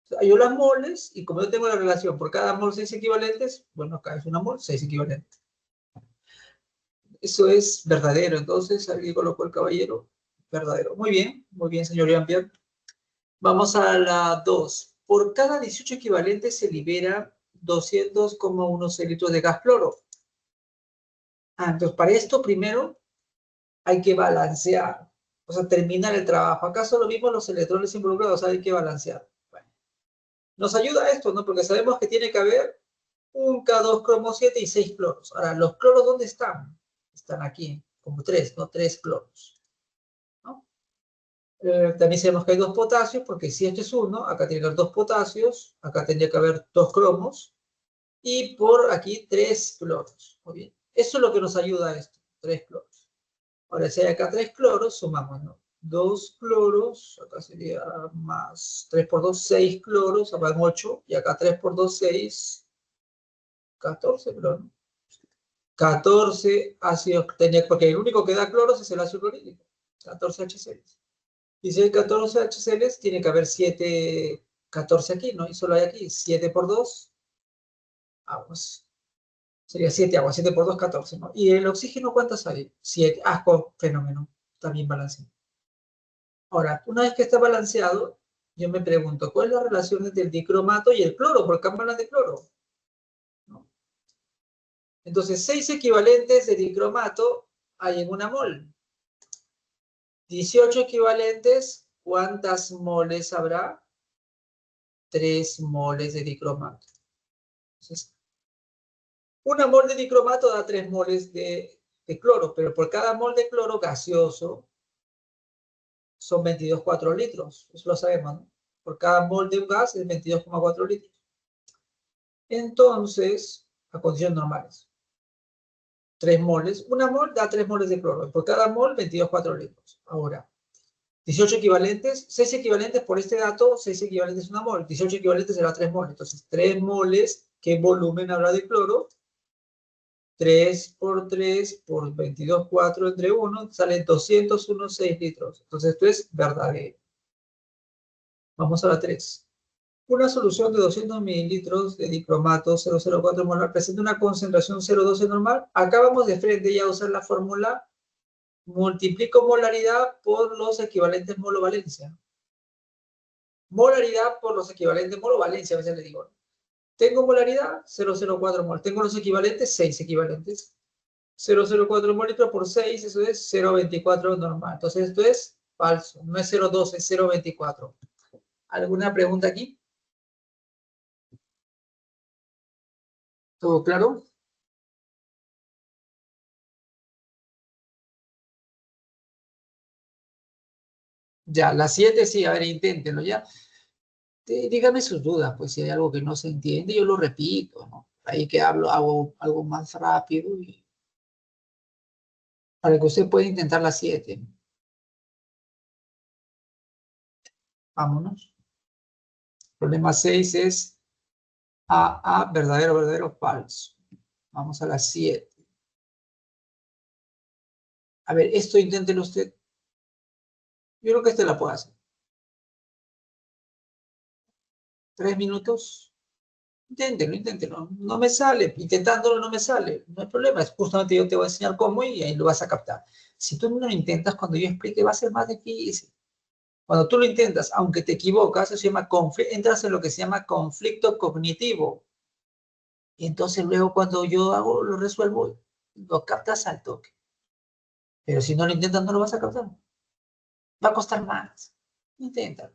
O sea, yo las moles, y como yo tengo la relación por cada mol 6 equivalentes, bueno, acá es una mol, 6 equivalentes. Eso es verdadero, entonces, aquí colocó el caballero, verdadero. Muy bien, señor Jean-Pierre. Vamos a la 2. Por cada 18 equivalentes se libera 200,16 litros de gas cloro. Entonces, para esto primero hay que balancear, o sea, terminar el trabajo. Acá solo vimos los electrones involucrados, hay que balancear. Bueno, nos ayuda esto, ¿no? Porque sabemos que tiene que haber un K2 cromo 7 y 6 cloros. Ahora, ¿los cloros dónde están? Están aquí, como 3, ¿no? 3 cloros, ¿no? También sabemos que hay 2 potasios, porque si este es 1, acá tiene que haber 2 potasios, acá tendría que haber 2 cromos, y por aquí 3 cloros. Muy bien. Eso es lo que nos ayuda a esto, 3 cloros. Ahora, si hay acá 3 cloros, sumamos, ¿no? 2 cloros, acá sería más 3 por 2, 6 cloros, acá en 8, y acá 3 por 2, 6, 14 cloros. 14 ácidos, porque el único que da cloros es el ácido clorhídrico, 14 HCl. Y si hay 14 HCl, tiene que haber 7, 14 aquí, ¿no? Y solo hay aquí 7 por 2, aguas. Sería 7 aguas, 7 por 2, 14, ¿no? ¿Y el oxígeno cuántas hay? 7. Fenómeno. También balanceado. Ahora, una vez que está balanceado, yo me pregunto, ¿cuál es la relación entre el dicromato y el cloro? Porque acá hablan de cloro, ¿no? Entonces, 6 equivalentes de dicromato hay en una mol. 18 equivalentes, ¿cuántas moles habrá? 3 moles de dicromato. Entonces, una mol de dicromato da 3 moles de cloro, pero por cada mol de cloro gaseoso son 22,4 litros. Eso lo sabemos, ¿no? Por cada mol de un gas es 22,4 litros. Entonces, a condiciones normales, 3 moles. Una mol da 3 moles de cloro. Por cada mol, 22,4 litros. Ahora, 18 equivalentes, 6 equivalentes por este dato, 6 equivalentes a una mol. 18 equivalentes será 3 moles. Entonces, 3 moles, ¿qué volumen habrá de cloro? 3 por 3 por 22,4 entre 1, sale 201,6 litros. Entonces, esto es verdadero. Vamos a la 3. Una solución de 200 mililitros de dicromato 0,04 molar presenta una concentración 0,12 normal. Acá vamos de frente ya a usar la fórmula multiplico molaridad por los equivalentes molovalencia. Molaridad por los equivalentes molovalencia, a veces le digo. Tengo molaridad 0,04 mol. Tengo los equivalentes, 6 equivalentes. 0,04 mol litro por 6, eso es 0,24 normal. Entonces esto es falso. No es 0,12, es 0,24. ¿Alguna pregunta aquí? ¿Todo claro? Ya, la 7 sí, a ver, inténtenlo ya. Dígame sus dudas, pues si hay algo que no se entiende, yo lo repito, ¿no? Ahí que hablo, hago algo más rápido para que usted pueda intentar las 7. Vámonos. Problema 6 es verdadero, verdadero, falso. Vamos a las 7. A ver, esto inténtelo usted. Yo creo que este la puede hacer. 3 minutos. Inténtelo, inténtelo. No me sale. Intentándolo no me sale. No hay problema. Es justamente yo te voy a enseñar cómo y ahí lo vas a captar. Si tú no lo intentas, cuando yo explique va a ser más difícil. Cuando tú lo intentas, aunque te equivocas, eso se llama entras en lo que se llama conflicto cognitivo. Y entonces luego cuando yo hago, lo resuelvo, lo captas al toque. Pero si no lo intentas, no lo vas a captar. Va a costar más. Inténtalo.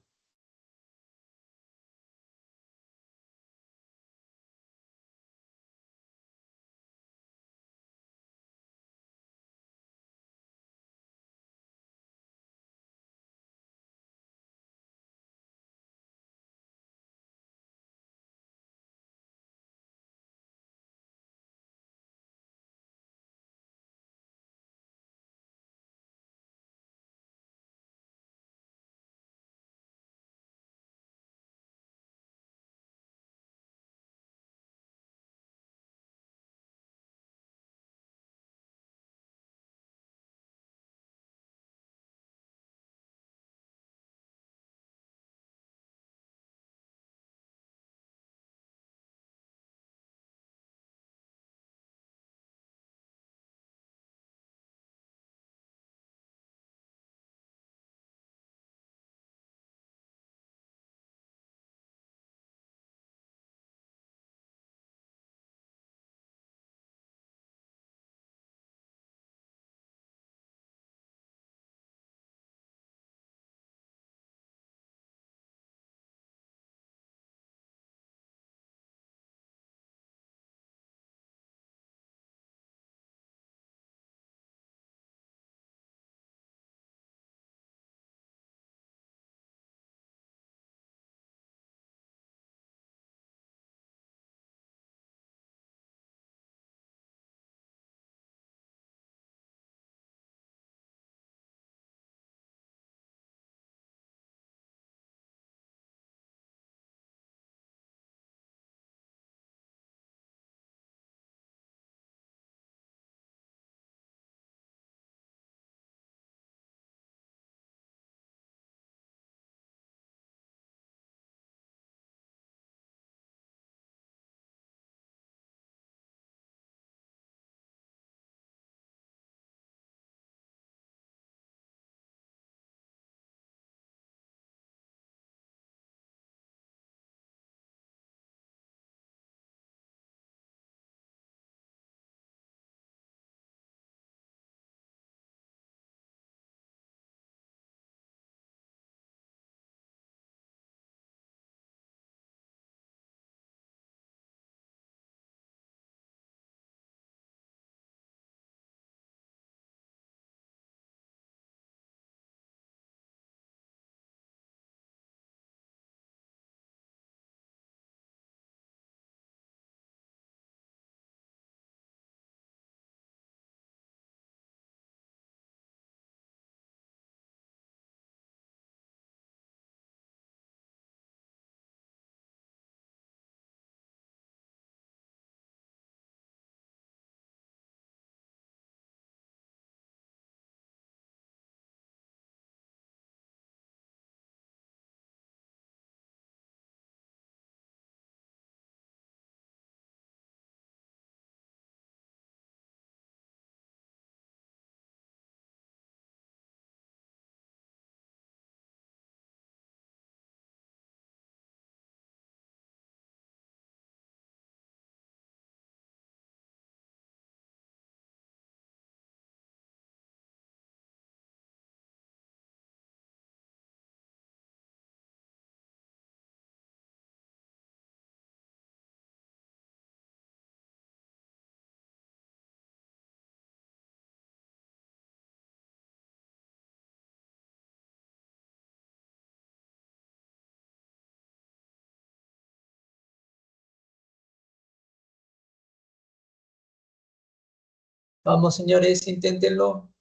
Vamos, señores, inténtenlo.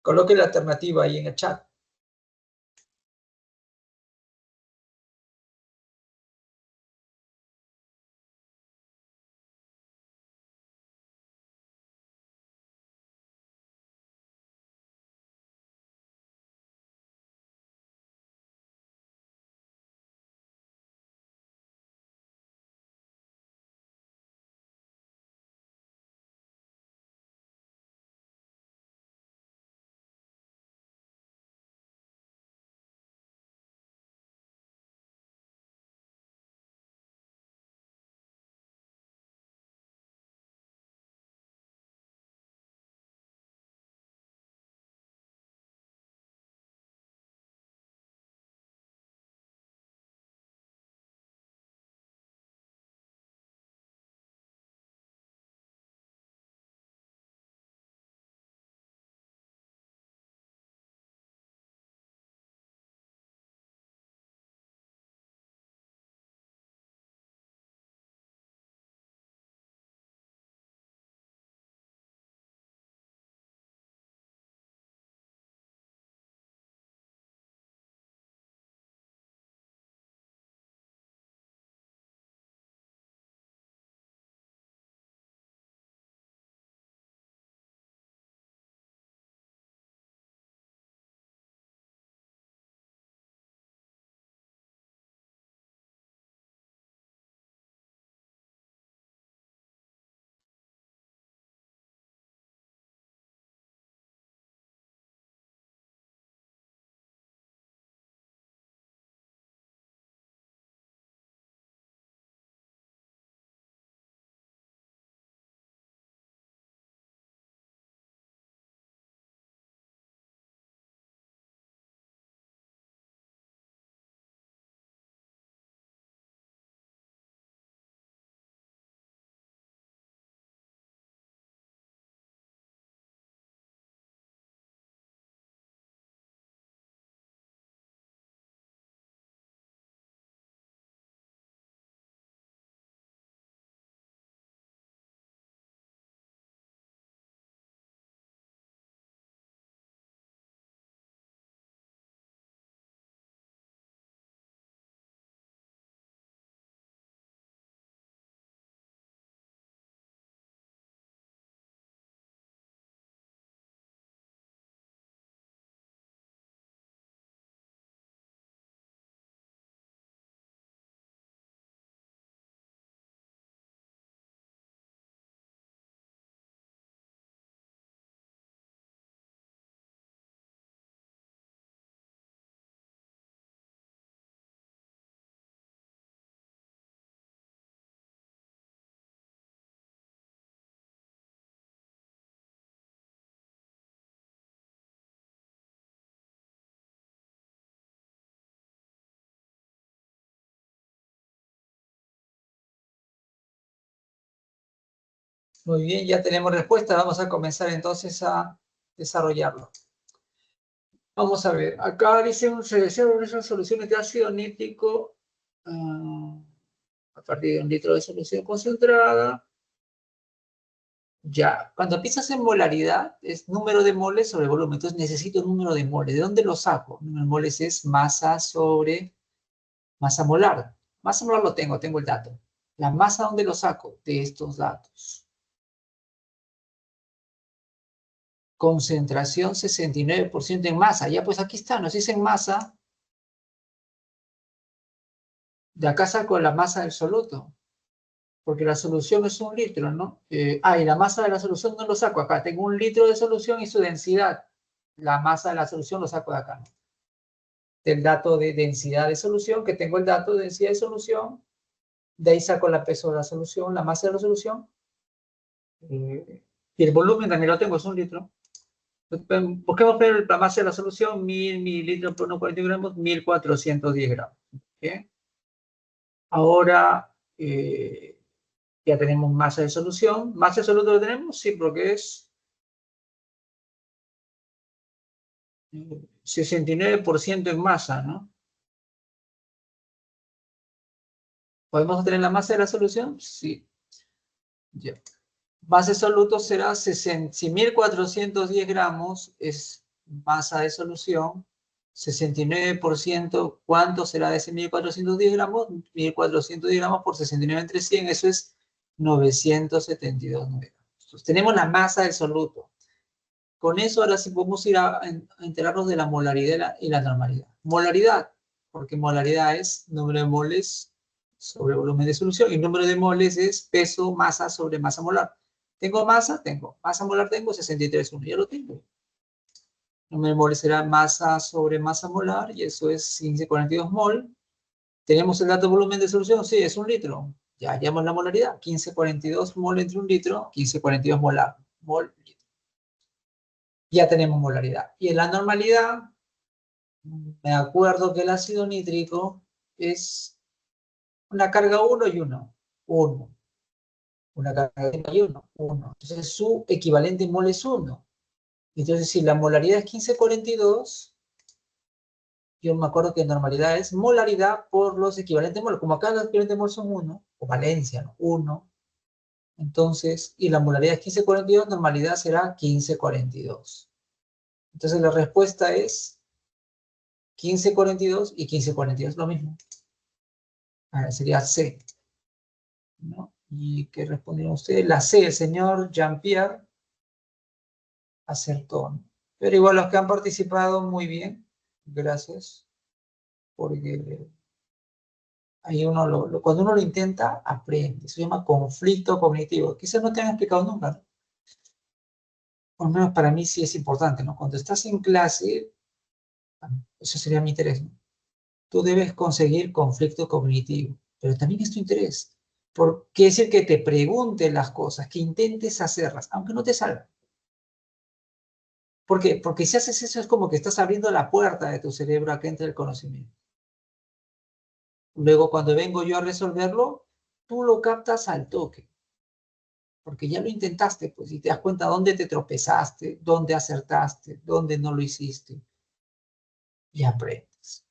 Coloquen la alternativa ahí en el chat. Muy bien, ya tenemos respuesta. Vamos a comenzar entonces a desarrollarlo. Vamos a ver, acá dice se desean esas soluciones de ácido nítrico a partir de 1 litro de solución concentrada. Ya, cuando piensas en molaridad, es número de moles sobre volumen. Entonces necesito un número de moles. ¿De dónde lo saco? El número de moles es masa sobre masa molar. Masa molar lo tengo el dato. ¿La masa dónde lo saco? De estos datos. Concentración 69% en masa. Ya pues aquí está, nos dice en masa. De acá saco la masa del soluto. Porque la solución es 1 litro, ¿no? Y la masa de la solución no lo saco acá. Tengo 1 litro de solución y su densidad. La masa de la solución lo saco de acá, ¿no? Del dato de densidad de solución, que tengo el dato de densidad de solución. De ahí saco la peso de la solución, la masa de la solución. Y el volumen también lo tengo, es 1 litro. Busquemos ver la masa de la solución, 1000 mililitros por 1,41 gramos, 1410 gramos. ¿Okay? Ahora, ya tenemos masa de solución. ¿Masa de soluto lo tenemos? Sí, porque es 69% en masa, ¿no? ¿Podemos obtener la masa de la solución? Sí. Ya. Masa de soluto será 60, si 1410 gramos es masa de solución, 69%, ¿cuánto será de ese 1410 gramos? 1410 gramos por 69 entre 100, eso es 972 gramos. Entonces, tenemos la masa del soluto. Con eso ahora sí podemos ir a enterarnos de la molaridad y la normalidad. Molaridad, porque molaridad es número de moles sobre volumen de solución y número de moles es peso, masa sobre masa molar. ¿Tengo masa? Tengo. Masa molar tengo 63,1, ya lo tengo. Número de moles será masa sobre masa molar y eso es 1542 mol. ¿Tenemos el dato de volumen de solución? Sí, es 1 litro. Ya hallamos la molaridad. 1542 mol entre 1 litro, 1542 molar. Mol, litro. Ya tenemos molaridad. Y en la normalidad, me acuerdo que el ácido nítrico es una carga 1 y 1. 1. Una carga y 1. 1. Entonces su equivalente en mol es 1. Entonces si la molaridad es 1542, yo me acuerdo que en normalidad es molaridad por los equivalentes mol. Como acá los equivalentes mol son 1, o valencia, ¿no? 1. Entonces, y la molaridad es 1542, normalidad será 1542. Entonces la respuesta es 1542 y 1542 lo mismo. Ahora sería C, ¿no? ¿Y qué respondieron ustedes? La C, el señor Jean-Pierre acertó, ¿no? Pero igual los que han participado muy bien, gracias, porque ahí cuando uno lo intenta, aprende. Eso se llama conflicto cognitivo. Quizás no te han explicado nunca, ¿no? Por lo menos para mí sí es importante, ¿no? Cuando estás en clase, eso sería mi interés, ¿no? Tú debes conseguir conflicto cognitivo, pero también es tu interés. Quiere decir que te preguntes las cosas, que intentes hacerlas, aunque no te salgan. ¿Por qué? Porque si haces eso es como que estás abriendo la puerta de tu cerebro a que entre el conocimiento. Luego, cuando vengo yo a resolverlo, tú lo captas al toque. Porque ya lo intentaste, pues, y te das cuenta dónde te tropezaste, dónde acertaste, dónde no lo hiciste. Y aprendes.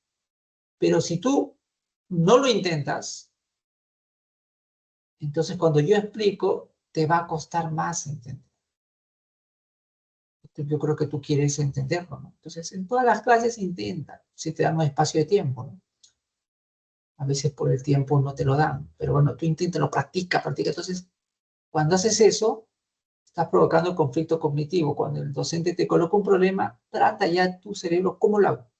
Pero si tú no lo intentas, entonces cuando yo explico, te va a costar más entender. Yo creo que tú quieres entenderlo, ¿no? Entonces, en todas las clases intenta, si te dan un espacio de tiempo, ¿no? A veces por el tiempo no te lo dan, pero bueno, tú inténtalo, practica. Entonces, cuando haces eso, estás provocando el conflicto cognitivo. Cuando el docente te coloca un problema, trata ya tu cerebro cómo lo hago.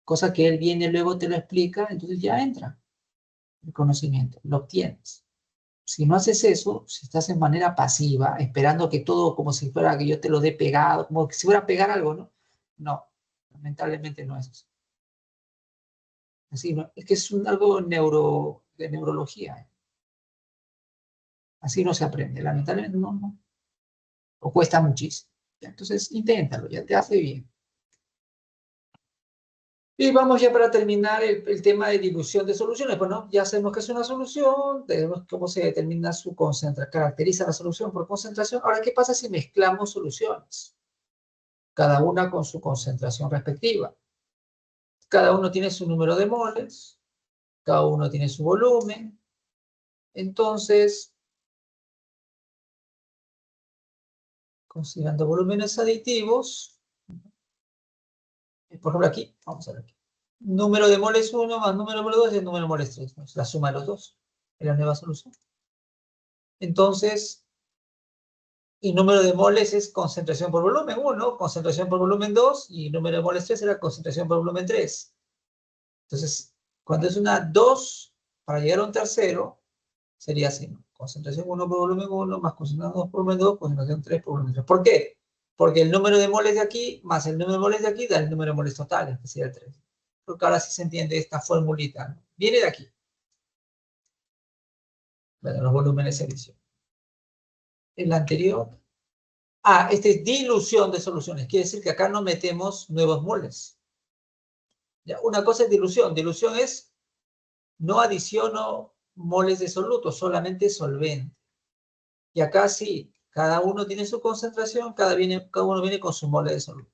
Cosa que él viene luego te lo explica, entonces ya entra el conocimiento, lo obtienes. Si no haces eso, si estás en manera pasiva, esperando que todo como si fuera que yo te lo dé pegado, como si fuera a pegar algo, ¿no? No, lamentablemente no es eso. Así, ¿no? Es que es algo de neurología. ¿Eh? Así no se aprende, lamentablemente no. O cuesta muchísimo. Entonces, inténtalo, ya te hace bien. Y vamos ya para terminar el tema de dilución de soluciones. Bueno, ya sabemos que es una solución, tenemos cómo se determina su concentración, caracteriza la solución por concentración. Ahora, ¿qué pasa si mezclamos soluciones? Cada una con su concentración respectiva. Cada uno tiene su número de moles, cada uno tiene su volumen. Entonces, considerando volúmenes aditivos, por ejemplo aquí, vamos a ver aquí. Número de moles 1 más número de moles 2 es el número de moles 3. ¿No? Es la suma de los dos en la nueva solución. Entonces, y número de moles es concentración por volumen 1, concentración por volumen 2, y número de moles 3 era concentración por volumen 3. Entonces, cuando es una 2, para llegar a un tercero, sería así, ¿no? Concentración 1 por volumen 1, más concentración 2 por volumen 2, concentración 3 por volumen 3. ¿Por qué? Porque el número de moles de aquí, más el número de moles de aquí, da el número de moles totales, que sería el 3. Porque ahora sí se entiende esta formulita, ¿no? Viene de aquí. Bueno, los volúmenes de adición. El anterior. Este es dilución de soluciones. Quiere decir que acá no metemos nuevos moles. ¿Ya? Una cosa es dilución. Dilución es no adiciono moles de soluto, solamente solvente. Y acá sí, cada uno tiene su concentración, cada uno viene con su mole de soluto.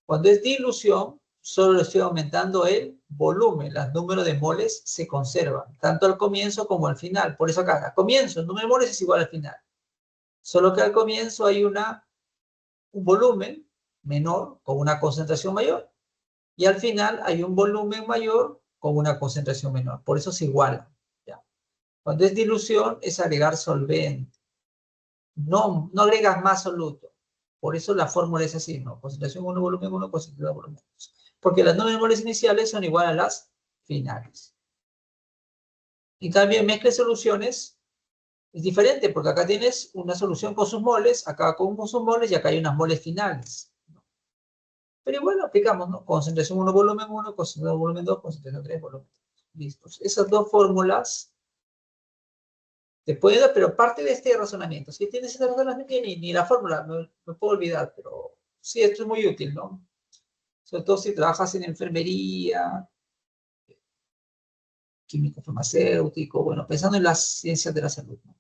Cuando es dilución, solo le estoy aumentando el volumen. Los números de moles se conservan, tanto al comienzo como al final. Por eso acá, al comienzo, el número de moles es igual al final. Solo que al comienzo hay un volumen menor con una concentración mayor. Y al final hay un volumen mayor con una concentración menor. Por eso se iguala. ¿Ya? Cuando es dilución, es agregar solvente. No, no agregas más soluto. Por eso la fórmula es así, ¿no? Concentración 1, volumen 1, concentración volumen 2. Porque las números moles iniciales son iguales a las finales. En cambio, en mezcla de soluciones es diferente, porque acá tienes una solución con sus moles, acá con sus moles, y acá hay unas moles finales. Pero bueno, aplicamos, ¿no? Concentración 1, volumen 1, concentración volumen 2, concentración 3, volumen 3. Listos. Esas dos fórmulas te pueden dar, pero parte de este razonamiento. Si tienes ese razonamiento, ni la fórmula, me puedo olvidar, pero sí, esto es muy útil, ¿no? Sobre todo si trabajas en enfermería, químico farmacéutico, bueno, pensando en las ciencias de la salud, ¿no?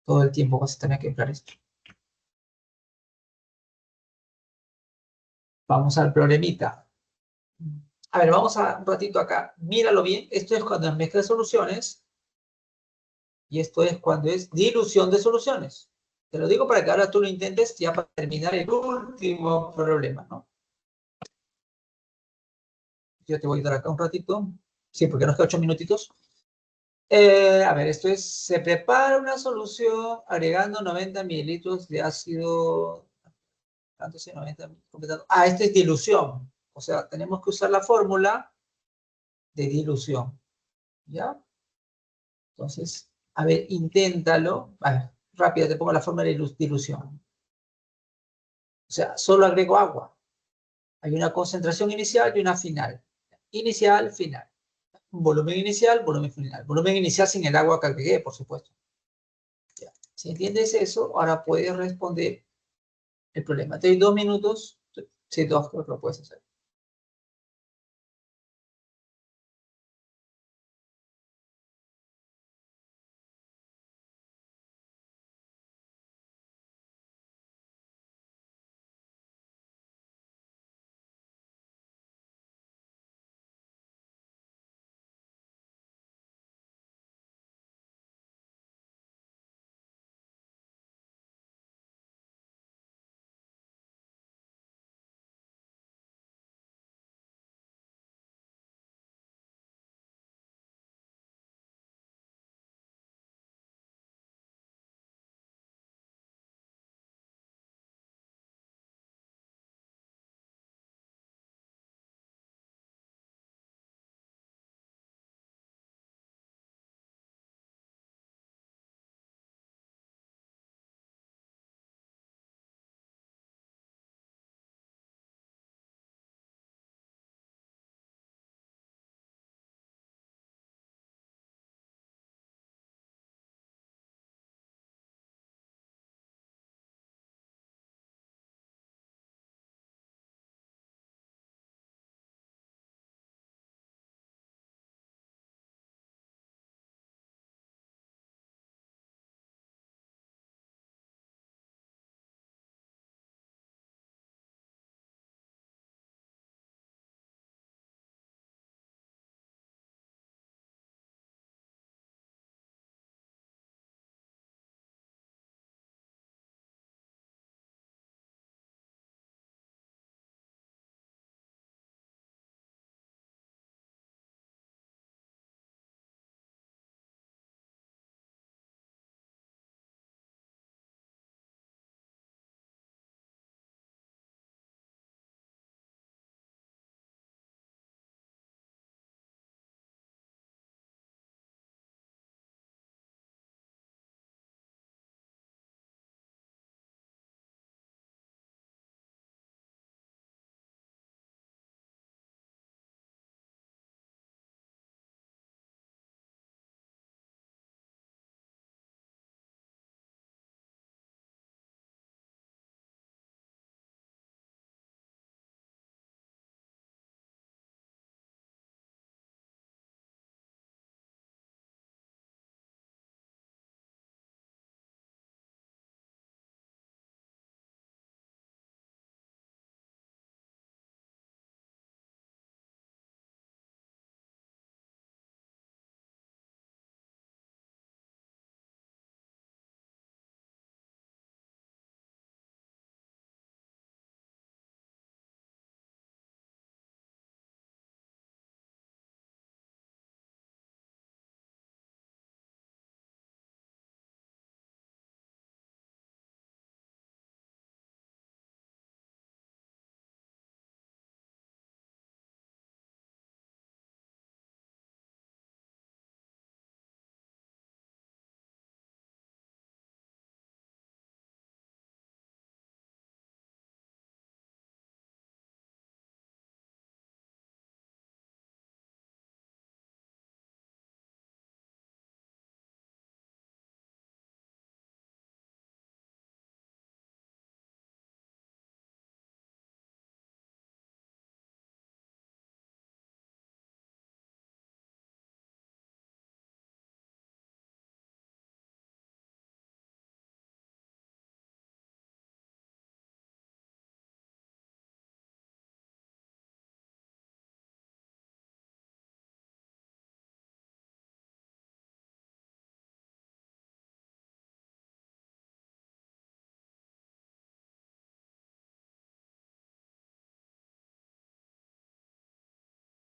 Todo el tiempo vas a tener que emplear esto. Vamos al problemita. A ver, vamos a un ratito acá. Míralo bien. Esto es cuando mezclas soluciones y esto es cuando es dilución de soluciones. Te lo digo para que ahora tú lo intentes ya para terminar el último problema, ¿no? Yo te voy a dar acá un ratito. Sí, porque nos quedan 8 minutitos. A ver, esto es, se prepara una solución agregando 90 mililitros de ácido, ¿cuánto es 90? Esto es dilución. O sea, tenemos que usar la fórmula de dilución, ¿ya? Entonces, a ver, inténtalo. A ver, rápido, te pongo la fórmula de dilución. O sea, solo agrego agua. Hay una concentración inicial y una final. Inicial, final. Volumen inicial, volumen final. Volumen inicial sin el agua que agregué, por supuesto. Ya. Si entiendes eso, ahora puedes responder el problema. Te doy 2 minutos. Sí, dos, creo que lo puedes hacer.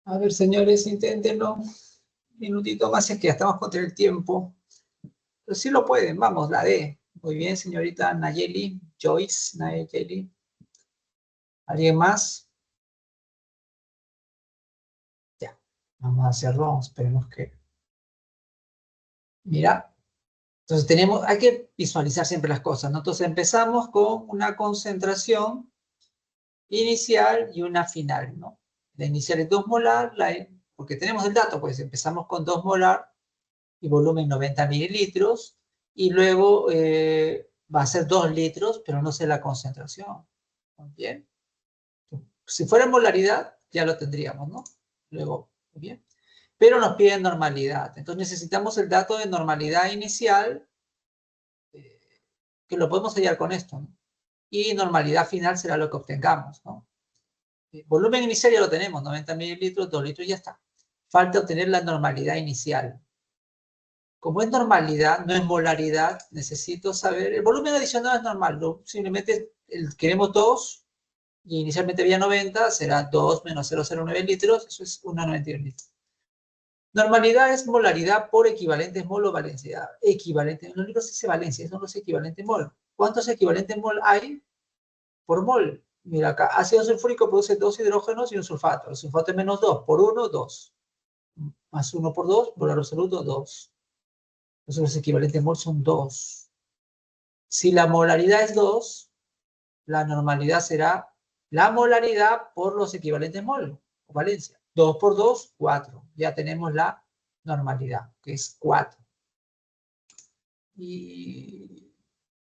A ver, señores, inténtenlo. Un minutito más, es que ya estamos contra el tiempo. Pero sí lo pueden, vamos, la D. Muy bien, señorita Nayeli, Joyce, Nayeli. ¿Alguien más? Ya, vamos a hacerlo, esperemos que... Mira, entonces hay que visualizar siempre las cosas, ¿no? Entonces empezamos con una concentración inicial y una final, ¿no? La inicial es 2 molar, porque tenemos el dato, pues empezamos con 2 molar y volumen 90 mililitros, y luego va a ser 2 litros, pero no sé la concentración. Muy bien. Si fuera en molaridad, ya lo tendríamos, ¿no? Luego, muy bien. Pero nos piden normalidad. Entonces necesitamos el dato de normalidad inicial, que lo podemos hallar con esto, ¿no? Y normalidad final será lo que obtengamos, ¿no? Volumen inicial ya lo tenemos, 90 mililitros, 2 litros y ya está. Falta obtener la normalidad inicial. Como es normalidad, no es molaridad, necesito saber, el volumen adicional es normal, simplemente queremos 2, y inicialmente había 90, será 2 menos 0,09 litros, eso es 1,91 litros. Normalidad es molaridad por equivalentes mol o valencia. Equivalente, en los libros dice valencia, son los equivalentes mol. ¿Cuántos equivalentes mol hay por mol? Mira acá, ácido sulfúrico produce 2 hidrógenos y un sulfato. El sulfato es menos 2, por 1, 2. Más 1 por 2, molar absoluto, 2. Entonces los equivalentes mol son 2. Si la molaridad es 2, la normalidad será la molaridad por los equivalentes mol o valencia. 2 por 2, 4. Ya tenemos la normalidad, que es 4. Y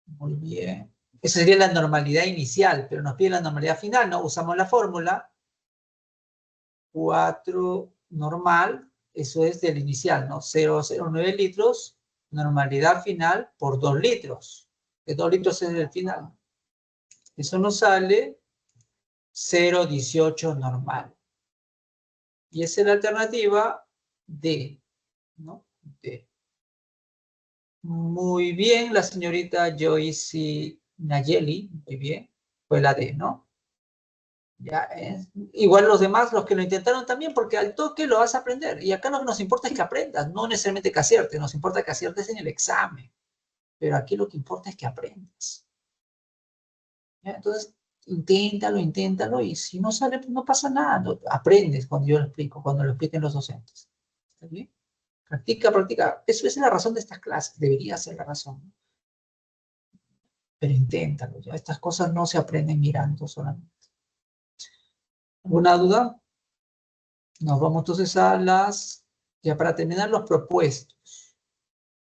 muy bien. Esa sería la normalidad inicial, pero nos pide la normalidad final, ¿no? Usamos la fórmula 4 normal, eso es del inicial, ¿no? 0,09 litros, normalidad final por 2 litros. Que 2 litros es el final. Eso nos sale 0,18 normal. Y esa es la alternativa D, ¿no? D. Muy bien, la señorita Joyce Nayeli, muy bien, fue la D, ¿no? Ya, igual los demás, los que lo intentaron también, porque al toque lo vas a aprender. Y acá lo que nos importa es que aprendas, no necesariamente que aciertes, nos importa que aciertes en el examen. Pero aquí lo que importa es que aprendas. ¿Ya? Entonces, inténtalo, y si no sale, pues no pasa nada. Aprendes cuando yo lo explico, cuando lo expliquen los docentes. ¿Está bien? Practica. Eso es la razón de estas clases, debería ser la razón. Pero inténtalo, ya. Estas cosas no se aprenden mirando solamente. ¿Alguna duda? Nos vamos entonces ya para terminar, los propuestos.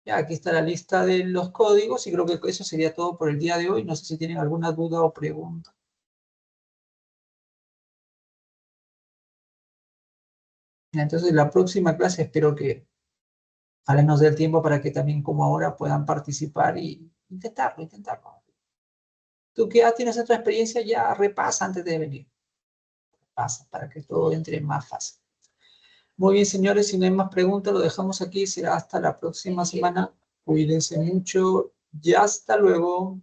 Ya, aquí está la lista de los códigos y creo que eso sería todo por el día de hoy. No sé si tienen alguna duda o pregunta. Entonces, la próxima clase espero que ojalá nos dé el tiempo para que también como ahora puedan participar y intentarlo. Tú que ya tienes otra experiencia, ya repasa antes de venir. Repasa para que todo entre más fácil. Muy bien, señores, si no hay más preguntas, lo dejamos aquí. Será hasta la próxima semana. Cuídense mucho y hasta luego.